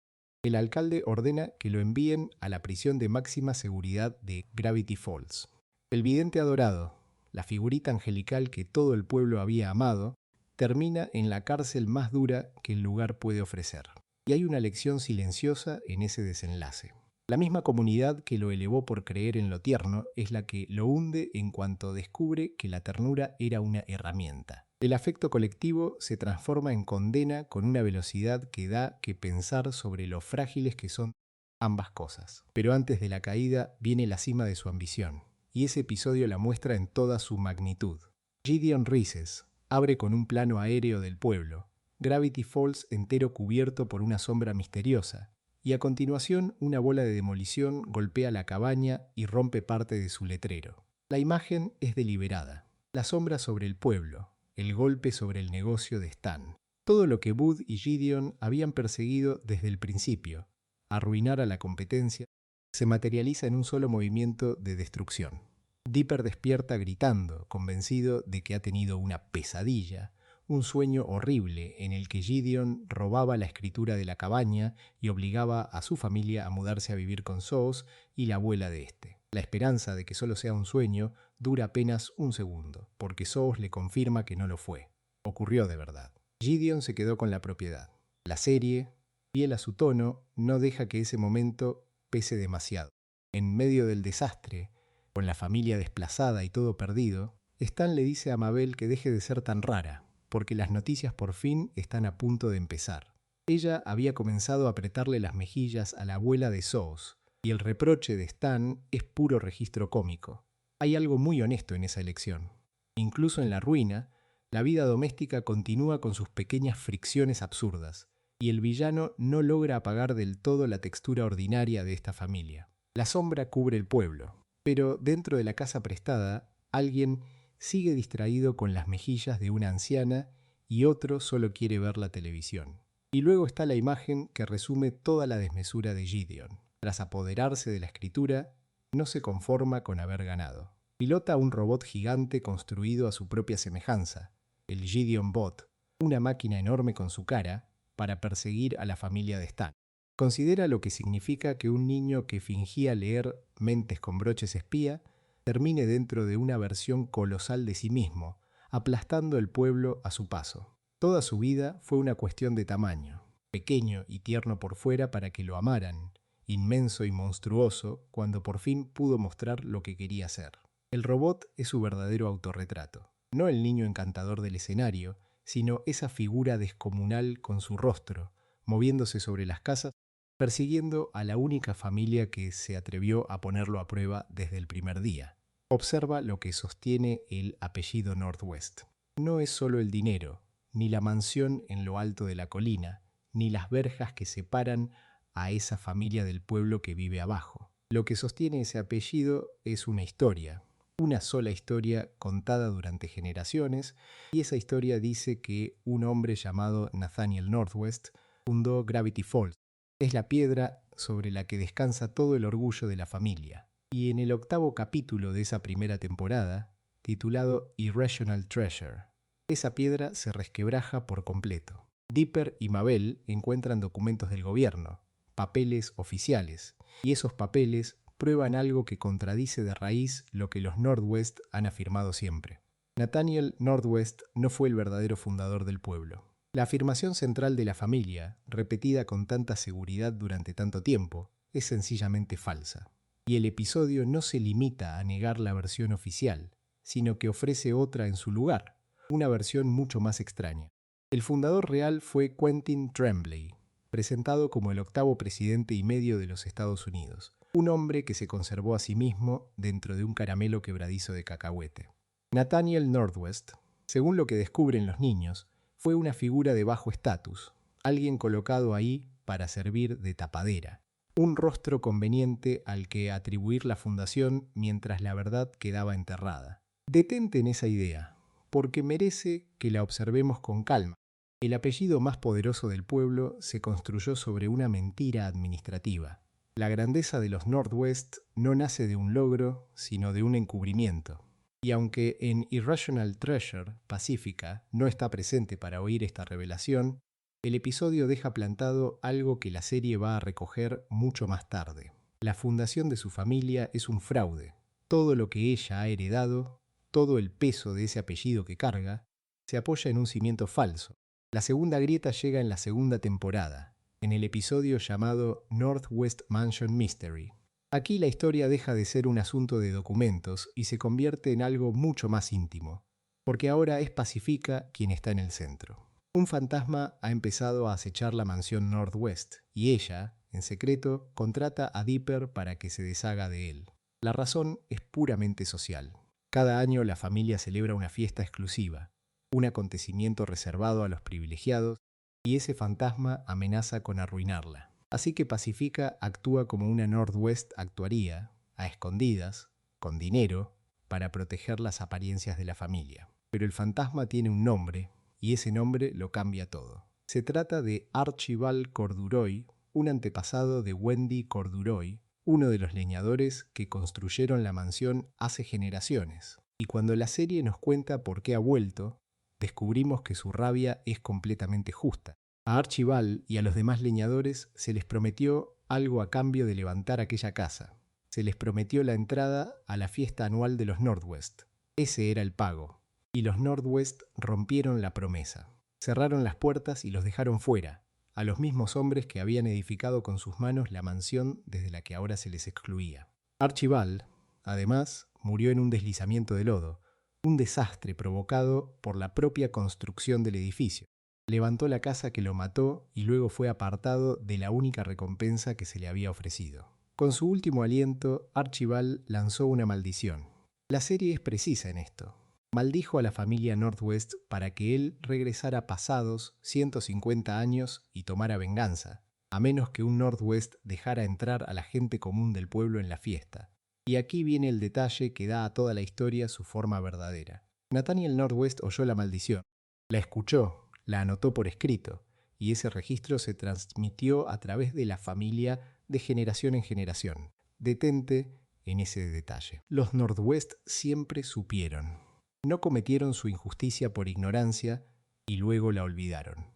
El alcalde ordena que lo envíen a la prisión de máxima seguridad de Gravity Falls. El vidente adorado, la figurita angelical que todo el pueblo había amado, termina en la cárcel más dura que el lugar puede ofrecer. Y hay una lección silenciosa en ese desenlace. La misma comunidad que lo elevó por creer en lo tierno es la que lo hunde en cuanto descubre que la ternura era una herramienta. El afecto colectivo se transforma en condena con una velocidad que da que pensar sobre lo frágiles que son ambas cosas. Pero antes de la caída viene la cima de su ambición, y ese episodio la muestra en toda su magnitud. Gideon Reeses abre con un plano aéreo del pueblo, Gravity Falls entero cubierto por una sombra misteriosa, y a continuación una bola de demolición golpea la cabaña y rompe parte de su letrero. La imagen es deliberada. La sombra sobre el pueblo, el golpe sobre el negocio de Stan. Todo lo que Booth y Gideon habían perseguido desde el principio, arruinar a la competencia, se materializa en un solo movimiento de destrucción. Dipper despierta gritando, convencido de que ha tenido una pesadilla, un sueño horrible en el que Gideon robaba la escritura de la cabaña y obligaba a su familia a mudarse a vivir con Zoos y la abuela de este. La esperanza de que solo sea un sueño dura apenas un segundo, porque Zoos le confirma que no lo fue. Ocurrió de verdad. Gideon se quedó con la propiedad. La serie, fiel a su tono, no deja que ese momento pese demasiado. En medio del desastre, con la familia desplazada y todo perdido, Stan le dice a Mabel que deje de ser tan rara, porque las noticias por fin están a punto de empezar. Ella había comenzado a apretarle las mejillas a la abuela de Zoos, y el reproche de Stan es puro registro cómico. Hay algo muy honesto en esa elección. Incluso en la ruina, la vida doméstica continúa con sus pequeñas fricciones absurdas, y el villano no logra apagar del todo la textura ordinaria de esta familia. La sombra cubre el pueblo, pero dentro de la casa prestada, alguien sigue distraído con las mejillas de una anciana y otro solo quiere ver la televisión. Y luego está la imagen que resume toda la desmesura de Gideon. Tras apoderarse de la escritura, no se conforma con haber ganado. Pilota un robot gigante construido a su propia semejanza, el Gideon Bot, una máquina enorme con su cara, para perseguir a la familia de Stan. Considera lo que significa que un niño que fingía leer mentes con broches espía termine dentro de una versión colosal de sí mismo, aplastando el pueblo a su paso. Toda su vida fue una cuestión de tamaño, pequeño y tierno por fuera para que lo amaran, inmenso y monstruoso cuando por fin pudo mostrar lo que quería ser. El robot es su verdadero autorretrato, no el niño encantador del escenario, sino esa figura descomunal con su rostro, moviéndose sobre las casas, persiguiendo a la única familia que se atrevió a ponerlo a prueba desde el primer día. Observa lo que sostiene el apellido Northwest. No es solo el dinero, ni la mansión en lo alto de la colina, ni las verjas que separan a esa familia del pueblo que vive abajo. Lo que sostiene ese apellido es una sola historia contada durante generaciones, y esa historia dice que un hombre llamado Nathaniel Northwest fundó Gravity Falls. Es la piedra sobre la que descansa todo el orgullo de la familia. Y en el 8º capítulo de esa primera temporada, titulado Irrational Treasure, esa piedra se resquebraja por completo. Dipper y Mabel encuentran documentos del gobierno, papeles oficiales, y esos papeles prueban algo que contradice de raíz lo que los Northwest han afirmado siempre. Nathaniel Northwest no fue el verdadero fundador del pueblo. La afirmación central de la familia, repetida con tanta seguridad durante tanto tiempo, es sencillamente falsa. Y el episodio no se limita a negar la versión oficial, sino que ofrece otra en su lugar, una versión mucho más extraña. El fundador real fue Quentin Tremblay, presentado como el 8º presidente y medio de los Estados Unidos, un hombre que se conservó a sí mismo dentro de un caramelo quebradizo de cacahuete. Nathaniel Northwest, según lo que descubren los niños, fue una figura de bajo estatus, alguien colocado ahí para servir de tapadera, un rostro conveniente al que atribuir la fundación mientras la verdad quedaba enterrada. Detente en esa idea, porque merece que la observemos con calma. El apellido más poderoso del pueblo se construyó sobre una mentira administrativa. La grandeza de los Northwest no nace de un logro, sino de un encubrimiento. Y aunque en Irrational Treasure, Pacífica, no está presente para oír esta revelación, el episodio deja plantado algo que la serie va a recoger mucho más tarde. La fundación de su familia es un fraude. Todo lo que ella ha heredado, todo el peso de ese apellido que carga, se apoya en un cimiento falso. La segunda grieta llega en la segunda temporada, en el episodio llamado Northwest Mansion Mystery. Aquí la historia deja de ser un asunto de documentos y se convierte en algo mucho más íntimo, porque ahora es Pacífica quien está en el centro. Un fantasma ha empezado a acechar la mansión Northwest y ella, en secreto, contrata a Dipper para que se deshaga de él. La razón es puramente social. Cada año la familia celebra una fiesta exclusiva, un acontecimiento reservado a los privilegiados, y ese fantasma amenaza con arruinarla. Así que Pacífica actúa como una Northwest actuaría, a escondidas, con dinero, para proteger las apariencias de la familia. Pero el fantasma tiene un nombre, y ese nombre lo cambia todo. Se trata de Archibald Corduroy, un antepasado de Wendy Corduroy, uno de los leñadores que construyeron la mansión hace generaciones. Y cuando la serie nos cuenta por qué ha vuelto, descubrimos que su rabia es completamente justa. A Archibald y a los demás leñadores se les prometió algo a cambio de levantar aquella casa. Se les prometió la entrada a la fiesta anual de los Northwest. Ese era el pago. Y los Northwest rompieron la promesa. Cerraron las puertas y los dejaron fuera, a los mismos hombres que habían edificado con sus manos la mansión desde la que ahora se les excluía. Archibald, además, murió en un deslizamiento de lodo, un desastre provocado por la propia construcción del edificio. Levantó la casa que lo mató y luego fue apartado de la única recompensa que se le había ofrecido. Con su último aliento, Archibald lanzó una maldición. La serie es precisa en esto. Maldijo a la familia Northwest para que él regresara pasados 150 años y tomara venganza, a menos que un Northwest dejara entrar a la gente común del pueblo en la fiesta. Y aquí viene el detalle que da a toda la historia su forma verdadera. Nathaniel Northwest oyó la maldición, la escuchó, la anotó por escrito, y ese registro se transmitió a través de la familia de generación en generación. Detente en ese detalle. Los Northwest siempre supieron. No cometieron su injusticia por ignorancia y luego la olvidaron.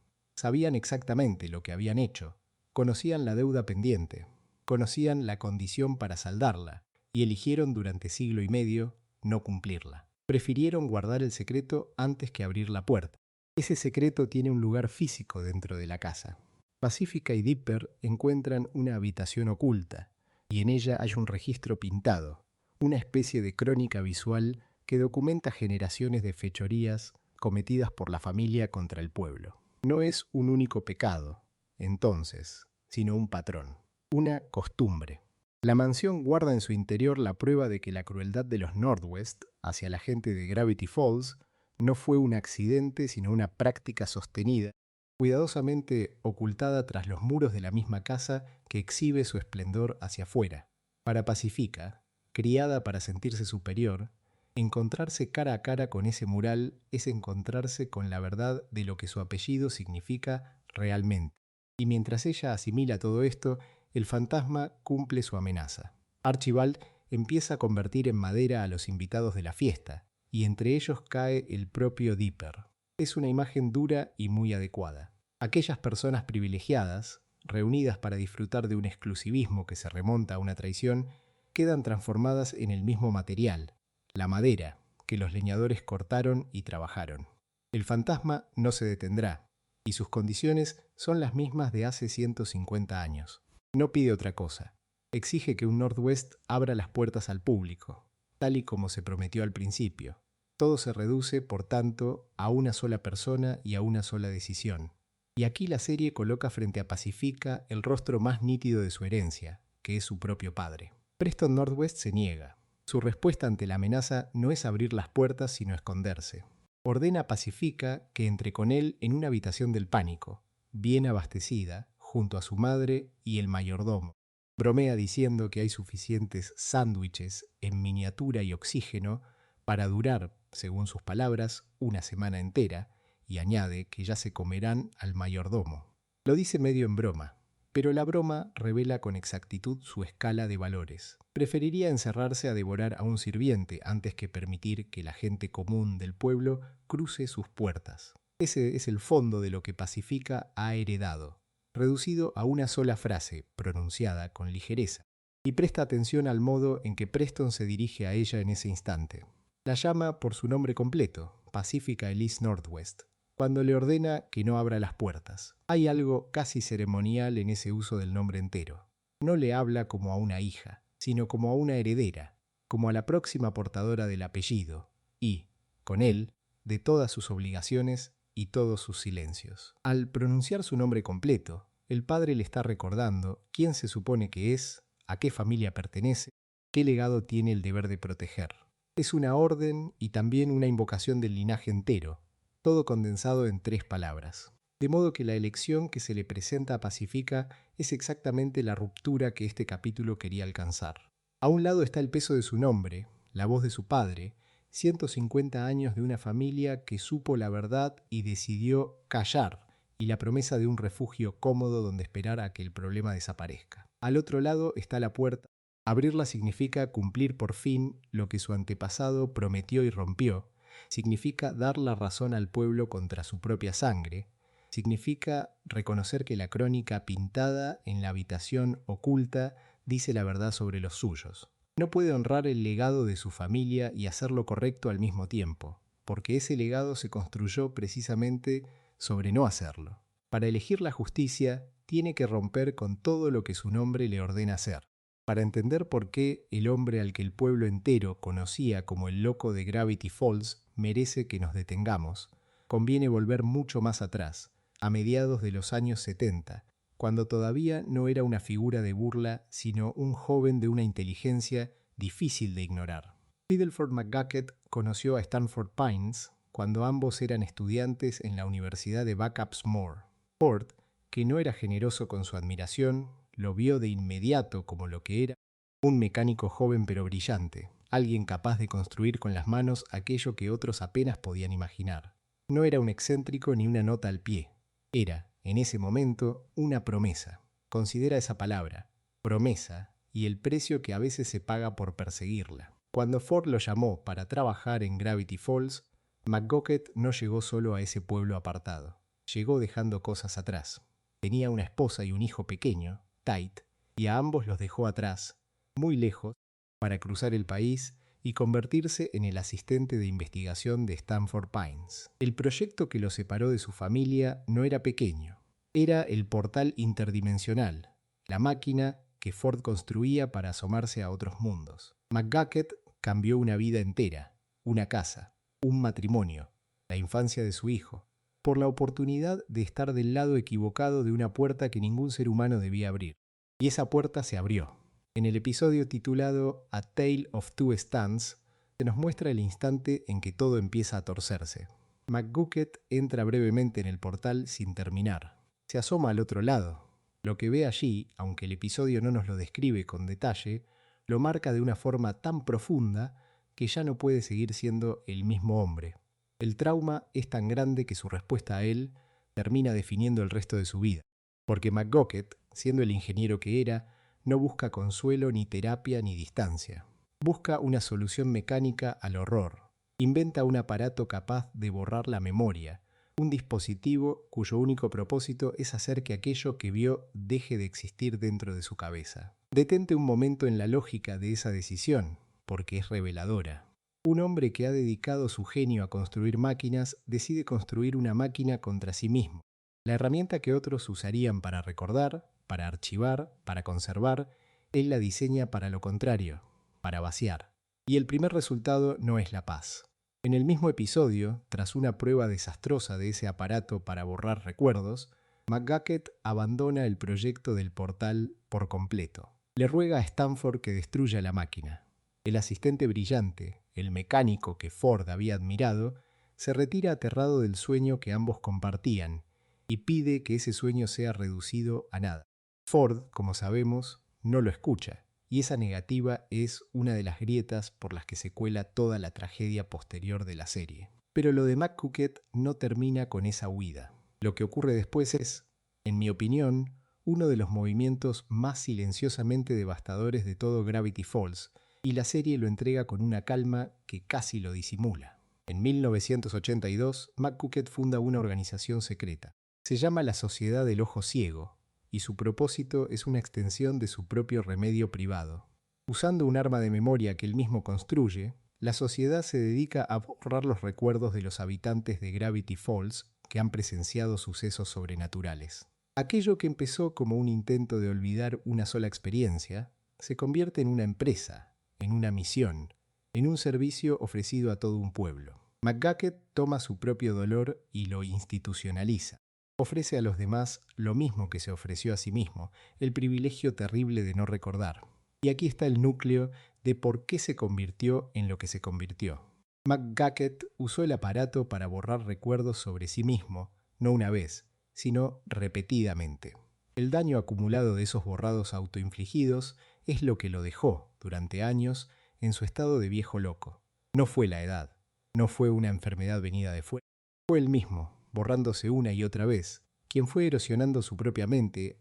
Sabían exactamente lo que habían hecho, conocían la deuda pendiente, conocían la condición para saldarla, y eligieron durante siglo y medio no cumplirla. Prefirieron guardar el secreto antes que abrir la puerta. Ese secreto tiene un lugar físico dentro de la casa. Pacífica y Dipper encuentran una habitación oculta, y en ella hay un registro pintado, una especie de crónica visual que documenta generaciones de fechorías cometidas por la familia contra el pueblo. No es un único pecado, entonces, sino un patrón, una costumbre. La mansión guarda en su interior la prueba de que la crueldad de los Northwest hacia la gente de Gravity Falls no fue un accidente, sino una práctica sostenida, cuidadosamente ocultada tras los muros de la misma casa que exhibe su esplendor hacia afuera. Para Pacífica, criada para sentirse superior, encontrarse cara a cara con ese mural es encontrarse con la verdad de lo que su apellido significa realmente. Y mientras ella asimila todo esto, el fantasma cumple su amenaza. Archibald empieza a convertir en madera a los invitados de la fiesta, y entre ellos cae el propio Dipper. Es una imagen dura y muy adecuada. Aquellas personas privilegiadas, reunidas para disfrutar de un exclusivismo que se remonta a una traición, quedan transformadas en el mismo material, la madera, que los leñadores cortaron y trabajaron. El fantasma no se detendrá, y sus condiciones son las mismas de hace 150 años. No pide otra cosa. Exige que un Northwest abra las puertas al público, tal y como se prometió al principio. Todo se reduce, por tanto, a una sola persona y a una sola decisión. Y aquí la serie coloca frente a Pacífica el rostro más nítido de su herencia, que es su propio padre. Preston Northwest se niega. Su respuesta ante la amenaza no es abrir las puertas, sino esconderse. Ordena a Pacífica que entre con él en una habitación del pánico, bien abastecida, junto a su madre y el mayordomo. Bromea diciendo que hay suficientes sándwiches en miniatura y oxígeno para durar, según sus palabras, una semana entera, y añade que ya se comerán al mayordomo. Lo dice medio en broma, pero la broma revela con exactitud su escala de valores. Preferiría encerrarse a devorar a un sirviente antes que permitir que la gente común del pueblo cruce sus puertas. Ese es el fondo de lo que Pacífica ha heredado, reducido a una sola frase, pronunciada con ligereza, y presta atención al modo en que Preston se dirige a ella en ese instante. La llama por su nombre completo, Pacífica Elise Northwest, cuando le ordena que no abra las puertas. Hay algo casi ceremonial en ese uso del nombre entero. No le habla como a una hija, sino como a una heredera, como a la próxima portadora del apellido, y, con él, de todas sus obligaciones y todos sus silencios. Al pronunciar su nombre completo, el padre le está recordando quién se supone que es, a qué familia pertenece, qué legado tiene el deber de proteger. Es una orden y también una invocación del linaje entero, todo condensado en 3 palabras. De modo que la elección que se le presenta a Pacífica es exactamente la ruptura que este capítulo quería alcanzar. A un lado está el peso de su nombre, la voz de su padre, 150 años de una familia que supo la verdad y decidió callar, y la promesa de un refugio cómodo donde esperar a que el problema desaparezca. Al otro lado está la puerta. Abrirla significa cumplir por fin lo que su antepasado prometió y rompió, significa dar la razón al pueblo contra su propia sangre, significa reconocer que la crónica pintada en la habitación oculta dice la verdad sobre los suyos. No puede honrar el legado de su familia y hacer lo correcto al mismo tiempo, porque ese legado se construyó precisamente sobre no hacerlo. Para elegir la justicia, tiene que romper con todo lo que su nombre le ordena hacer. Para entender por qué el hombre al que el pueblo entero conocía como el loco de Gravity Falls merece que nos detengamos, conviene volver mucho más atrás, a mediados de los años 70, cuando todavía no era una figura de burla, sino un joven de una inteligencia difícil de ignorar. Fiddleford McGucket conoció a Stanford Pines cuando ambos eran estudiantes en la Universidad de Backups Moore. Ford, que no era generoso con su admiración, lo vio de inmediato como lo que era, un mecánico joven pero brillante, alguien capaz de construir con las manos aquello que otros apenas podían imaginar. No era un excéntrico ni una nota al pie. Era, en ese momento, una promesa. Considera esa palabra, promesa, y el precio que a veces se paga por perseguirla. Cuando Ford lo llamó para trabajar en Gravity Falls, McGucket no llegó solo a ese pueblo apartado. llegó dejando cosas atrás. Tenía una esposa y un hijo pequeño, Tate, y a ambos los dejó atrás, muy lejos, para cruzar el país y convertirse en el asistente de investigación de Stanford Pines. El proyecto que lo separó de su familia no era pequeño. Era el portal interdimensional, la máquina que Ford construía para asomarse a otros mundos. McGucket cambió una vida entera, una casa, un matrimonio, la infancia de su hijo, por la oportunidad de estar del lado equivocado de una puerta que ningún ser humano debía abrir. Y esa puerta se abrió. En el episodio titulado A Tale of Two Stands, se nos muestra el instante en que todo empieza a torcerse. McGucket entra brevemente en el portal sin terminar. Se asoma al otro lado. Lo que ve allí, aunque el episodio no nos lo describe con detalle, lo marca de una forma tan profunda que ya no puede seguir siendo el mismo hombre. El trauma es tan grande que su respuesta a él termina definiendo el resto de su vida. Porque McGucket, siendo el ingeniero que era, no busca consuelo, ni terapia, ni distancia. Busca una solución mecánica al horror. Inventa un aparato capaz de borrar la memoria, un dispositivo cuyo único propósito es hacer que aquello que vio deje de existir dentro de su cabeza. Detente un momento en la lógica de esa decisión, porque es reveladora. Un hombre que ha dedicado su genio a construir máquinas decide construir una máquina contra sí mismo. La herramienta que otros usarían para recordar, para archivar, para conservar, él la diseña para lo contrario, para vaciar. Y el primer resultado no es la paz. En el mismo episodio, tras una prueba desastrosa de ese aparato para borrar recuerdos, McGucket abandona el proyecto del portal por completo. Le ruega a Stanford que destruya la máquina. El asistente brillante, el mecánico que Ford había admirado, se retira aterrado del sueño que ambos compartían y pide que ese sueño sea reducido a nada. Ford, como sabemos, no lo escucha, y esa negativa es una de las grietas por las que se cuela toda la tragedia posterior de la serie. Pero lo de McGucket no termina con esa huida. Lo que ocurre después es, en mi opinión, uno de los movimientos más silenciosamente devastadores de todo Gravity Falls, y la serie lo entrega con una calma que casi lo disimula. En 1982, McGucket funda una organización secreta. Se llama la Sociedad del Ojo Ciego, y su propósito es una extensión de su propio remedio privado. Usando un arma de memoria que él mismo construye, la sociedad se dedica a borrar los recuerdos de los habitantes de Gravity Falls que han presenciado sucesos sobrenaturales. Aquello que empezó como un intento de olvidar una sola experiencia, se convierte en una empresa, en una misión, en un servicio ofrecido a todo un pueblo. McGucket toma su propio dolor y lo institucionaliza. Ofrece a los demás lo mismo que se ofreció a sí mismo, el privilegio terrible de no recordar. Y aquí está el núcleo de por qué se convirtió en lo que se convirtió. McGucket usó el aparato para borrar recuerdos sobre sí mismo, no una vez, sino repetidamente. El daño acumulado de esos borrados autoinfligidos es lo que lo dejó, durante años, en su estado de viejo loco. No fue la edad, no fue una enfermedad venida de fuera, fue él mismo, borrándose una y otra vez, quien fue erosionando su propia mente,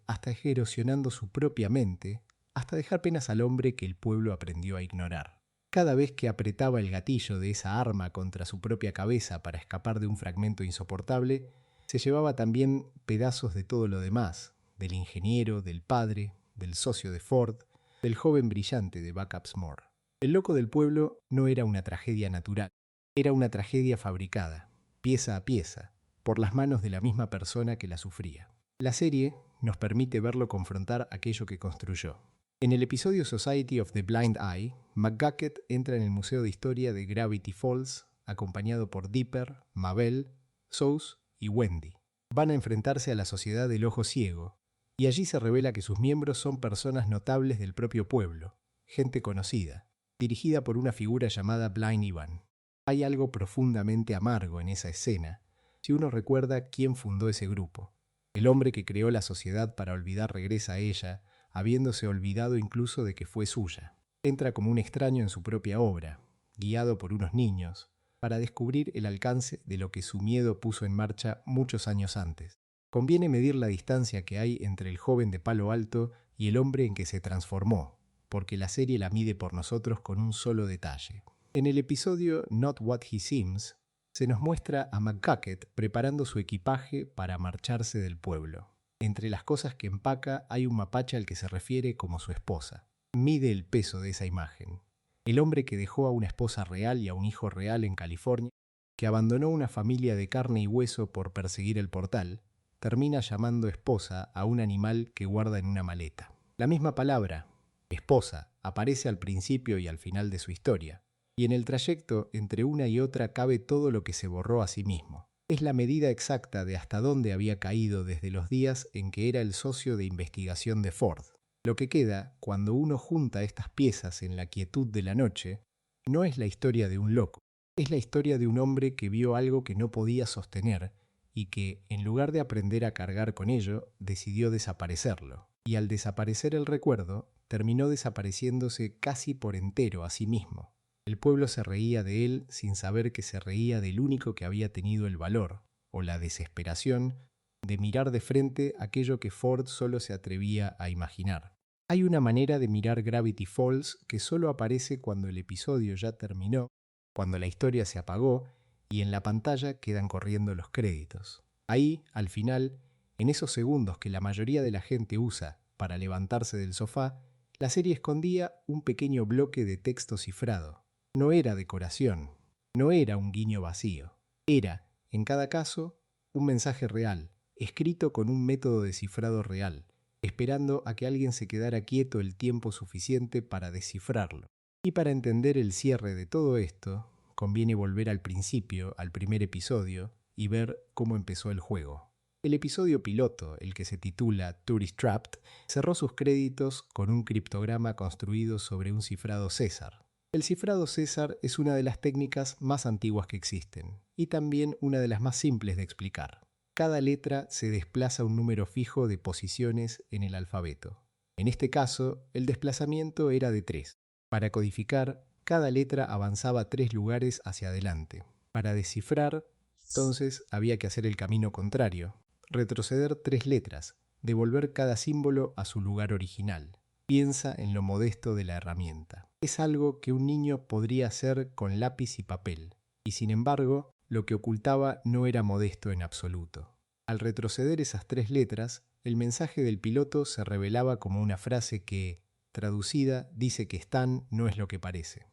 hasta dejar apenas al hombre que el pueblo aprendió a ignorar. Cada vez que apretaba el gatillo de esa arma contra su propia cabeza para escapar de un fragmento insoportable, se llevaba también pedazos de todo lo demás, del ingeniero, del padre, del socio de Ford, del joven brillante de Backups More. El loco del pueblo no era una tragedia natural, era una tragedia fabricada, pieza a pieza, por las manos de la misma persona que la sufría. La serie nos permite verlo confrontar aquello que construyó. En el episodio Society of the Blind Eye, McGucket entra en el Museo de Historia de Gravity Falls, acompañado por Dipper, Mabel, Sous y Wendy. Van a enfrentarse a la Sociedad del Ojo Ciego, y allí se revela que sus miembros son personas notables del propio pueblo, gente conocida, dirigida por una figura llamada Blind Ivan. Hay algo profundamente amargo en esa escena, si uno recuerda quién fundó ese grupo. El hombre que creó la sociedad para olvidar regresa a ella, habiéndose olvidado incluso de que fue suya. Entra como un extraño en su propia obra, guiado por unos niños, para descubrir el alcance de lo que su miedo puso en marcha muchos años antes. Conviene medir la distancia que hay entre el joven de Palo Alto y el hombre en que se transformó, porque la serie la mide por nosotros con un solo detalle. En el episodio Not What He Seems, Se nos muestra a McGucket preparando su equipaje para marcharse del pueblo. Entre las cosas que empaca hay un mapache al que se refiere como su esposa. Mide el peso de esa imagen. El hombre que dejó a una esposa real y a un hijo real en California, que abandonó una familia de carne y hueso por perseguir el portal, termina llamando esposa a un animal que guarda en una maleta. La misma palabra, esposa, aparece al principio y al final de su historia, y en el trayecto entre una y otra cabe todo lo que se borró a sí mismo. Es la medida exacta de hasta dónde había caído desde los días en que era el socio de investigación de Ford. Lo que queda, cuando uno junta estas piezas en la quietud de la noche, no es la historia de un loco, es la historia de un hombre que vio algo que no podía sostener y que, en lugar de aprender a cargar con ello, decidió desaparecerlo. Y al desaparecer el recuerdo, terminó desapareciéndose casi por entero a sí mismo. El pueblo se reía de él sin saber que se reía del único que había tenido el valor, o la desesperación, de mirar de frente aquello que Ford solo se atrevía a imaginar. Hay una manera de mirar Gravity Falls que solo aparece cuando el episodio ya terminó, cuando la historia se apagó y en la pantalla quedan corriendo los créditos. Ahí, al final, en esos segundos que la mayoría de la gente usa para levantarse del sofá, la serie escondía un pequeño bloque de texto cifrado. No era decoración, no era un guiño vacío. Era, en cada caso, un mensaje real, escrito con un método de cifrado real, esperando a que alguien se quedara quieto el tiempo suficiente para descifrarlo. Y para entender el cierre de todo esto, conviene volver al principio, al primer episodio, y ver cómo empezó el juego. El episodio piloto, el que se titula Tourist Trapped, cerró sus créditos con un criptograma construido sobre un cifrado César. El cifrado César es una de las técnicas más antiguas que existen, y también una de las más simples de explicar. Cada letra se desplaza un número fijo de posiciones en el alfabeto. En este caso, el desplazamiento era de 3. Para codificar, cada letra avanzaba 3 lugares hacia adelante. Para descifrar, entonces había que hacer el camino contrario, retroceder 3 letras, devolver cada símbolo a su lugar original. Piensa en lo modesto de la herramienta. Es algo que un niño podría hacer con lápiz y papel, y sin embargo, lo que ocultaba no era modesto en absoluto. Al retroceder esas 3 letras, el mensaje del piloto se revelaba como una frase que, traducida, dice que Stan no es lo que parece.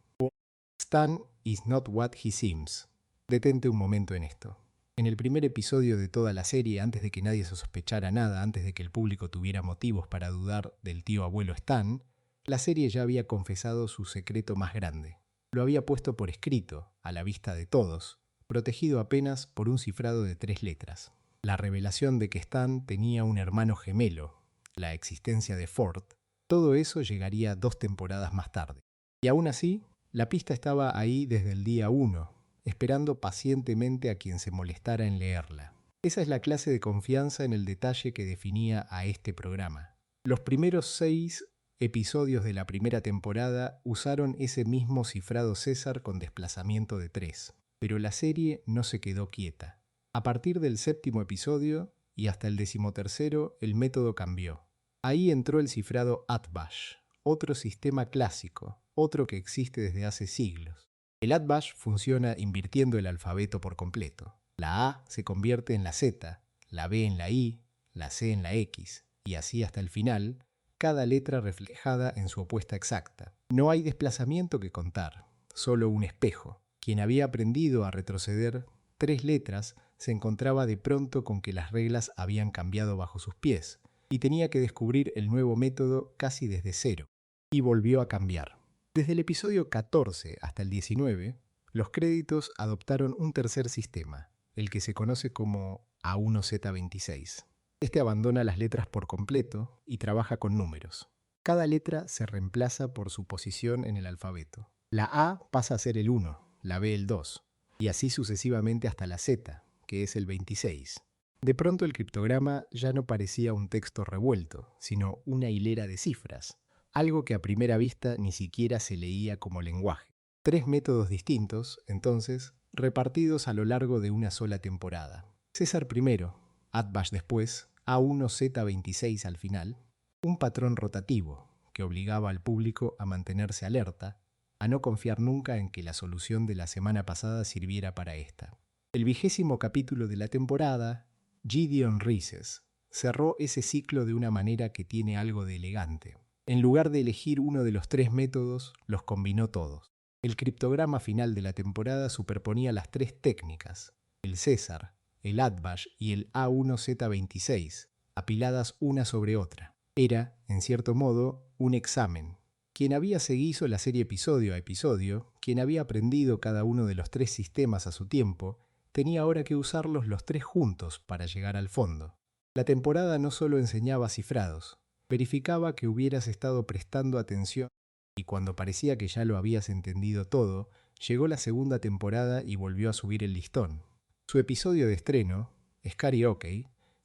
Stan is not what he seems. Detente un momento en esto. En el primer episodio de toda la serie, antes de que nadie se sospechara nada, antes de que el público tuviera motivos para dudar del tío abuelo Stan, la serie ya había confesado su secreto más grande. Lo había puesto por escrito, a la vista de todos, protegido apenas por un cifrado de 3 letras. La revelación de que Stan tenía un hermano gemelo, la existencia de Ford, todo eso llegaría 2 temporadas más tarde. Y aún así, la pista estaba ahí desde el día 1, esperando pacientemente a quien se molestara en leerla. Esa es la clase de confianza en el detalle que definía a este programa. Los primeros 6 episodios de la primera temporada usaron ese mismo cifrado César con desplazamiento de 3, pero la serie no se quedó quieta. A partir del 7º episodio y hasta el 13º, el método cambió. Ahí entró el cifrado Atbash, otro sistema clásico, otro que existe desde hace siglos. El Atbash funciona invirtiendo el alfabeto por completo. La A se convierte en la Z, la B en la I, la C en la X, y así hasta el final, cada letra reflejada en su opuesta exacta. No hay desplazamiento que contar, solo un espejo. Quien había aprendido a retroceder 3 letras se encontraba de pronto con que las reglas habían cambiado bajo sus pies, y tenía que descubrir el nuevo método casi desde cero. Y volvió a cambiar. Desde el episodio 14 hasta el 19, los créditos adoptaron un tercer sistema, el que se conoce como A1Z26. Este abandona las letras por completo y trabaja con números. Cada letra se reemplaza por su posición en el alfabeto. La A pasa a ser el 1, la B el 2, y así sucesivamente hasta la Z, que es el 26. De pronto el criptograma ya no parecía un texto revuelto, sino una hilera de cifras, algo que a primera vista ni siquiera se leía como lenguaje. 3 métodos distintos, entonces, repartidos a lo largo de una sola temporada. César primero, Atbash después, A1Z26 al final, un patrón rotativo que obligaba al público a mantenerse alerta, a no confiar nunca en que la solución de la semana pasada sirviera para esta. El 20º capítulo de la temporada, Gideon Rises, cerró ese ciclo de una manera que tiene algo de elegante. En lugar de elegir uno de los 3 métodos, los combinó todos. El criptograma final de la temporada superponía las 3 técnicas, el César, el Atbash y el A1Z26, apiladas una sobre otra. Era, en cierto modo, un examen. Quien había seguido la serie episodio a episodio, quien había aprendido cada uno de los 3 sistemas a su tiempo, tenía ahora que usarlos los 3 juntos para llegar al fondo. La temporada no solo enseñaba cifrados, verificaba que hubieras estado prestando atención y cuando parecía que ya lo habías entendido todo, llegó la segunda temporada y volvió a subir el listón. Su episodio de estreno, Scary OK,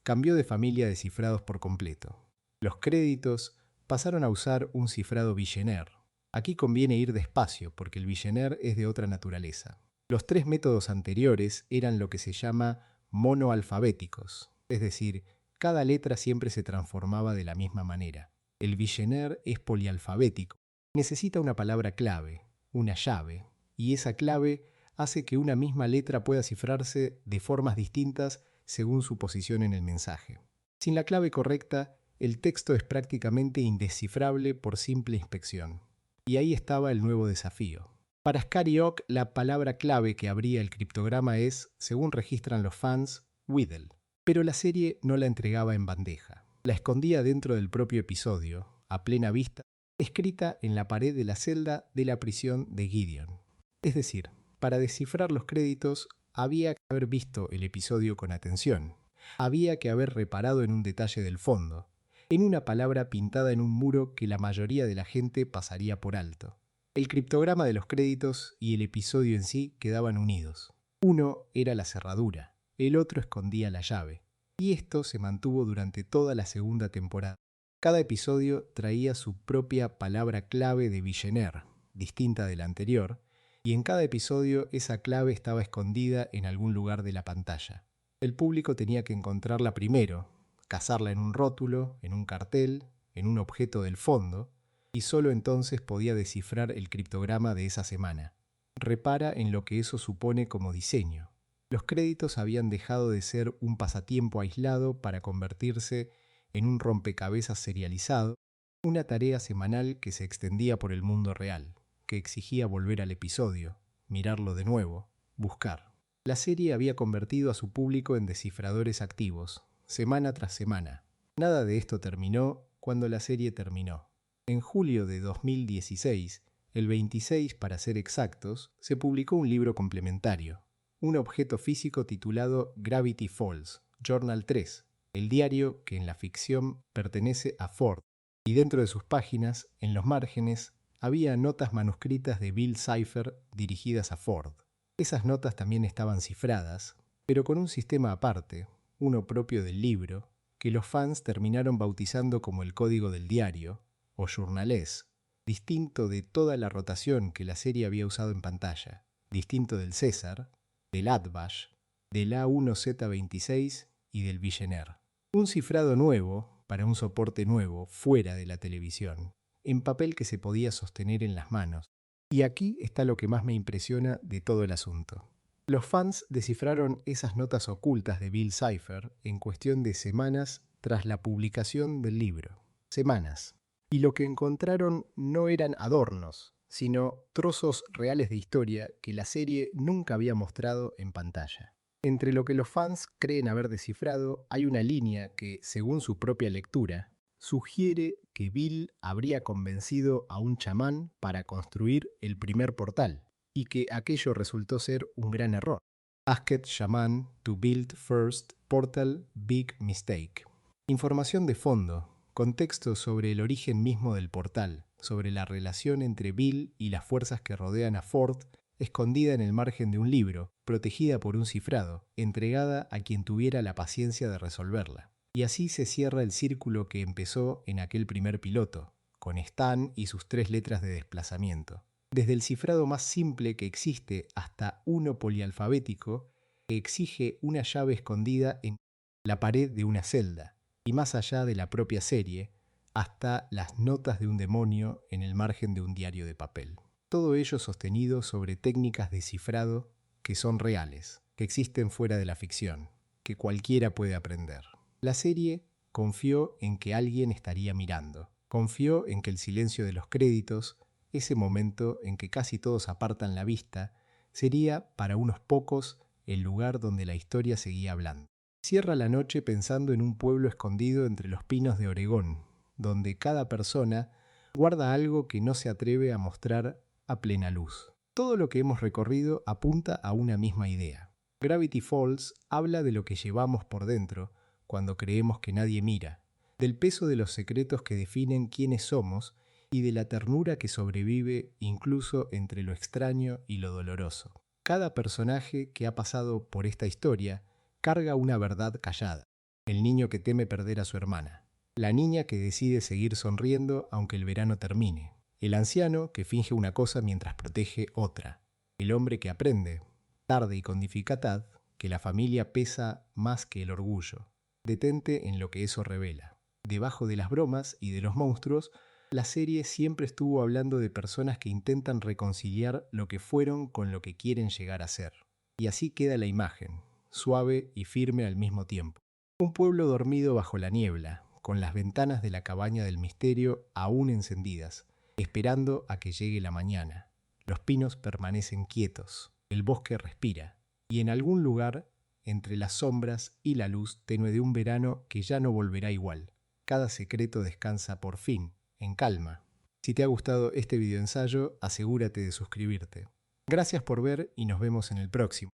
cambió de familia de cifrados por completo. Los créditos pasaron a usar un cifrado Vigenère. Aquí conviene ir despacio porque el Vigenère es de otra naturaleza. Los 3 métodos anteriores eran lo que se llama monoalfabéticos, es decir, cada letra siempre se transformaba de la misma manera. El Vigenère es polialfabético. Necesita una palabra clave, una llave, y esa clave hace que una misma letra pueda cifrarse de formas distintas según su posición en el mensaje. Sin la clave correcta, el texto es prácticamente indescifrable por simple inspección. Y ahí estaba el nuevo desafío. Para Scary OK, la palabra clave que abría el criptograma es, según registran los fans, Weddle. Pero la serie no la entregaba en bandeja. La escondía dentro del propio episodio, a plena vista, escrita en la pared de la celda de la prisión de Gideon. Es decir, para descifrar los créditos había que haber visto el episodio con atención. Había que haber reparado en un detalle del fondo, en una palabra pintada en un muro que la mayoría de la gente pasaría por alto. El criptograma de los créditos y el episodio en sí quedaban unidos. Uno era la cerradura, el otro escondía la llave. Y esto se mantuvo durante toda la segunda temporada. Cada episodio traía su propia palabra clave de Vigenère, distinta de la anterior, y en cada episodio esa clave estaba escondida en algún lugar de la pantalla. El público tenía que encontrarla primero, cazarla en un rótulo, en un cartel, en un objeto del fondo, y solo entonces podía descifrar el criptograma de esa semana. Repara en lo que eso supone como diseño. Los créditos habían dejado de ser un pasatiempo aislado para convertirse en un rompecabezas serializado, una tarea semanal que se extendía por el mundo real, que exigía volver al episodio, mirarlo de nuevo, buscar. La serie había convertido a su público en descifradores activos, semana tras semana. Nada de esto terminó cuando la serie terminó. En julio de 2016, el 26 para ser exactos, se publicó un libro complementario, un objeto físico titulado Gravity Falls, Journal 3, el diario que en la ficción pertenece a Ford, y dentro de sus páginas, en los márgenes, había notas manuscritas de Bill Cipher dirigidas a Ford. Esas notas también estaban cifradas, pero con un sistema aparte, uno propio del libro, que los fans terminaron bautizando como el código del diario, o journalés, distinto de toda la rotación que la serie había usado en pantalla, distinto del César, del Atbash, del A1Z26 y del Vigenère. Un cifrado nuevo para un soporte nuevo fuera de la televisión, en papel que se podía sostener en las manos. Y aquí está lo que más me impresiona de todo el asunto. Los fans descifraron esas notas ocultas de Bill Cipher en cuestión de semanas tras la publicación del libro. Semanas. Y lo que encontraron no eran adornos, sino trozos reales de historia que la serie nunca había mostrado en pantalla. Entre lo que los fans creen haber descifrado, hay una línea que, según su propia lectura, sugiere que Bill habría convencido a un chamán para construir el primer portal, y que aquello resultó ser un gran error. Asked shaman to build first portal, big mistake. Información de fondo, contexto sobre el origen mismo del portal, sobre la relación entre Bill y las fuerzas que rodean a Ford, escondida en el margen de un libro, protegida por un cifrado, entregada a quien tuviera la paciencia de resolverla. Y así se cierra el círculo que empezó en aquel primer piloto, con Stan y sus 3 letras de desplazamiento. Desde el cifrado más simple que existe hasta uno polialfabético que exige una llave escondida en la pared de una celda, y más allá de la propia serie, hasta las notas de un demonio en el margen de un diario de papel. Todo ello sostenido sobre técnicas de cifrado que son reales, que existen fuera de la ficción, que cualquiera puede aprender. La serie confió en que alguien estaría mirando. Confió en que el silencio de los créditos, ese momento en que casi todos apartan la vista, sería para unos pocos el lugar donde la historia seguía hablando. Cierra la noche pensando en un pueblo escondido entre los pinos de Oregón, donde cada persona guarda algo que no se atreve a mostrar a plena luz. Todo lo que hemos recorrido apunta a una misma idea. Gravity Falls habla de lo que llevamos por dentro cuando creemos que nadie mira, del peso de los secretos que definen quiénes somos y de la ternura que sobrevive incluso entre lo extraño y lo doloroso. Cada personaje que ha pasado por esta historia carga una verdad callada. El niño que teme perder a su hermana. La niña que decide seguir sonriendo aunque el verano termine. El anciano que finge una cosa mientras protege otra. El hombre que aprende, tarde y con dificultad, que la familia pesa más que el orgullo. Detente en lo que eso revela. Debajo de las bromas y de los monstruos, la serie siempre estuvo hablando de personas que intentan reconciliar lo que fueron con lo que quieren llegar a ser. Y así queda la imagen, suave y firme al mismo tiempo. Un pueblo dormido bajo la niebla, con las ventanas de la cabaña del misterio aún encendidas, esperando a que llegue la mañana. Los pinos permanecen quietos, el bosque respira, y en algún lugar, entre las sombras y la luz tenue de un verano que ya no volverá igual, cada secreto descansa por fin, en calma. Si te ha gustado este videoensayo, asegúrate de suscribirte. Gracias por ver y nos vemos en el próximo.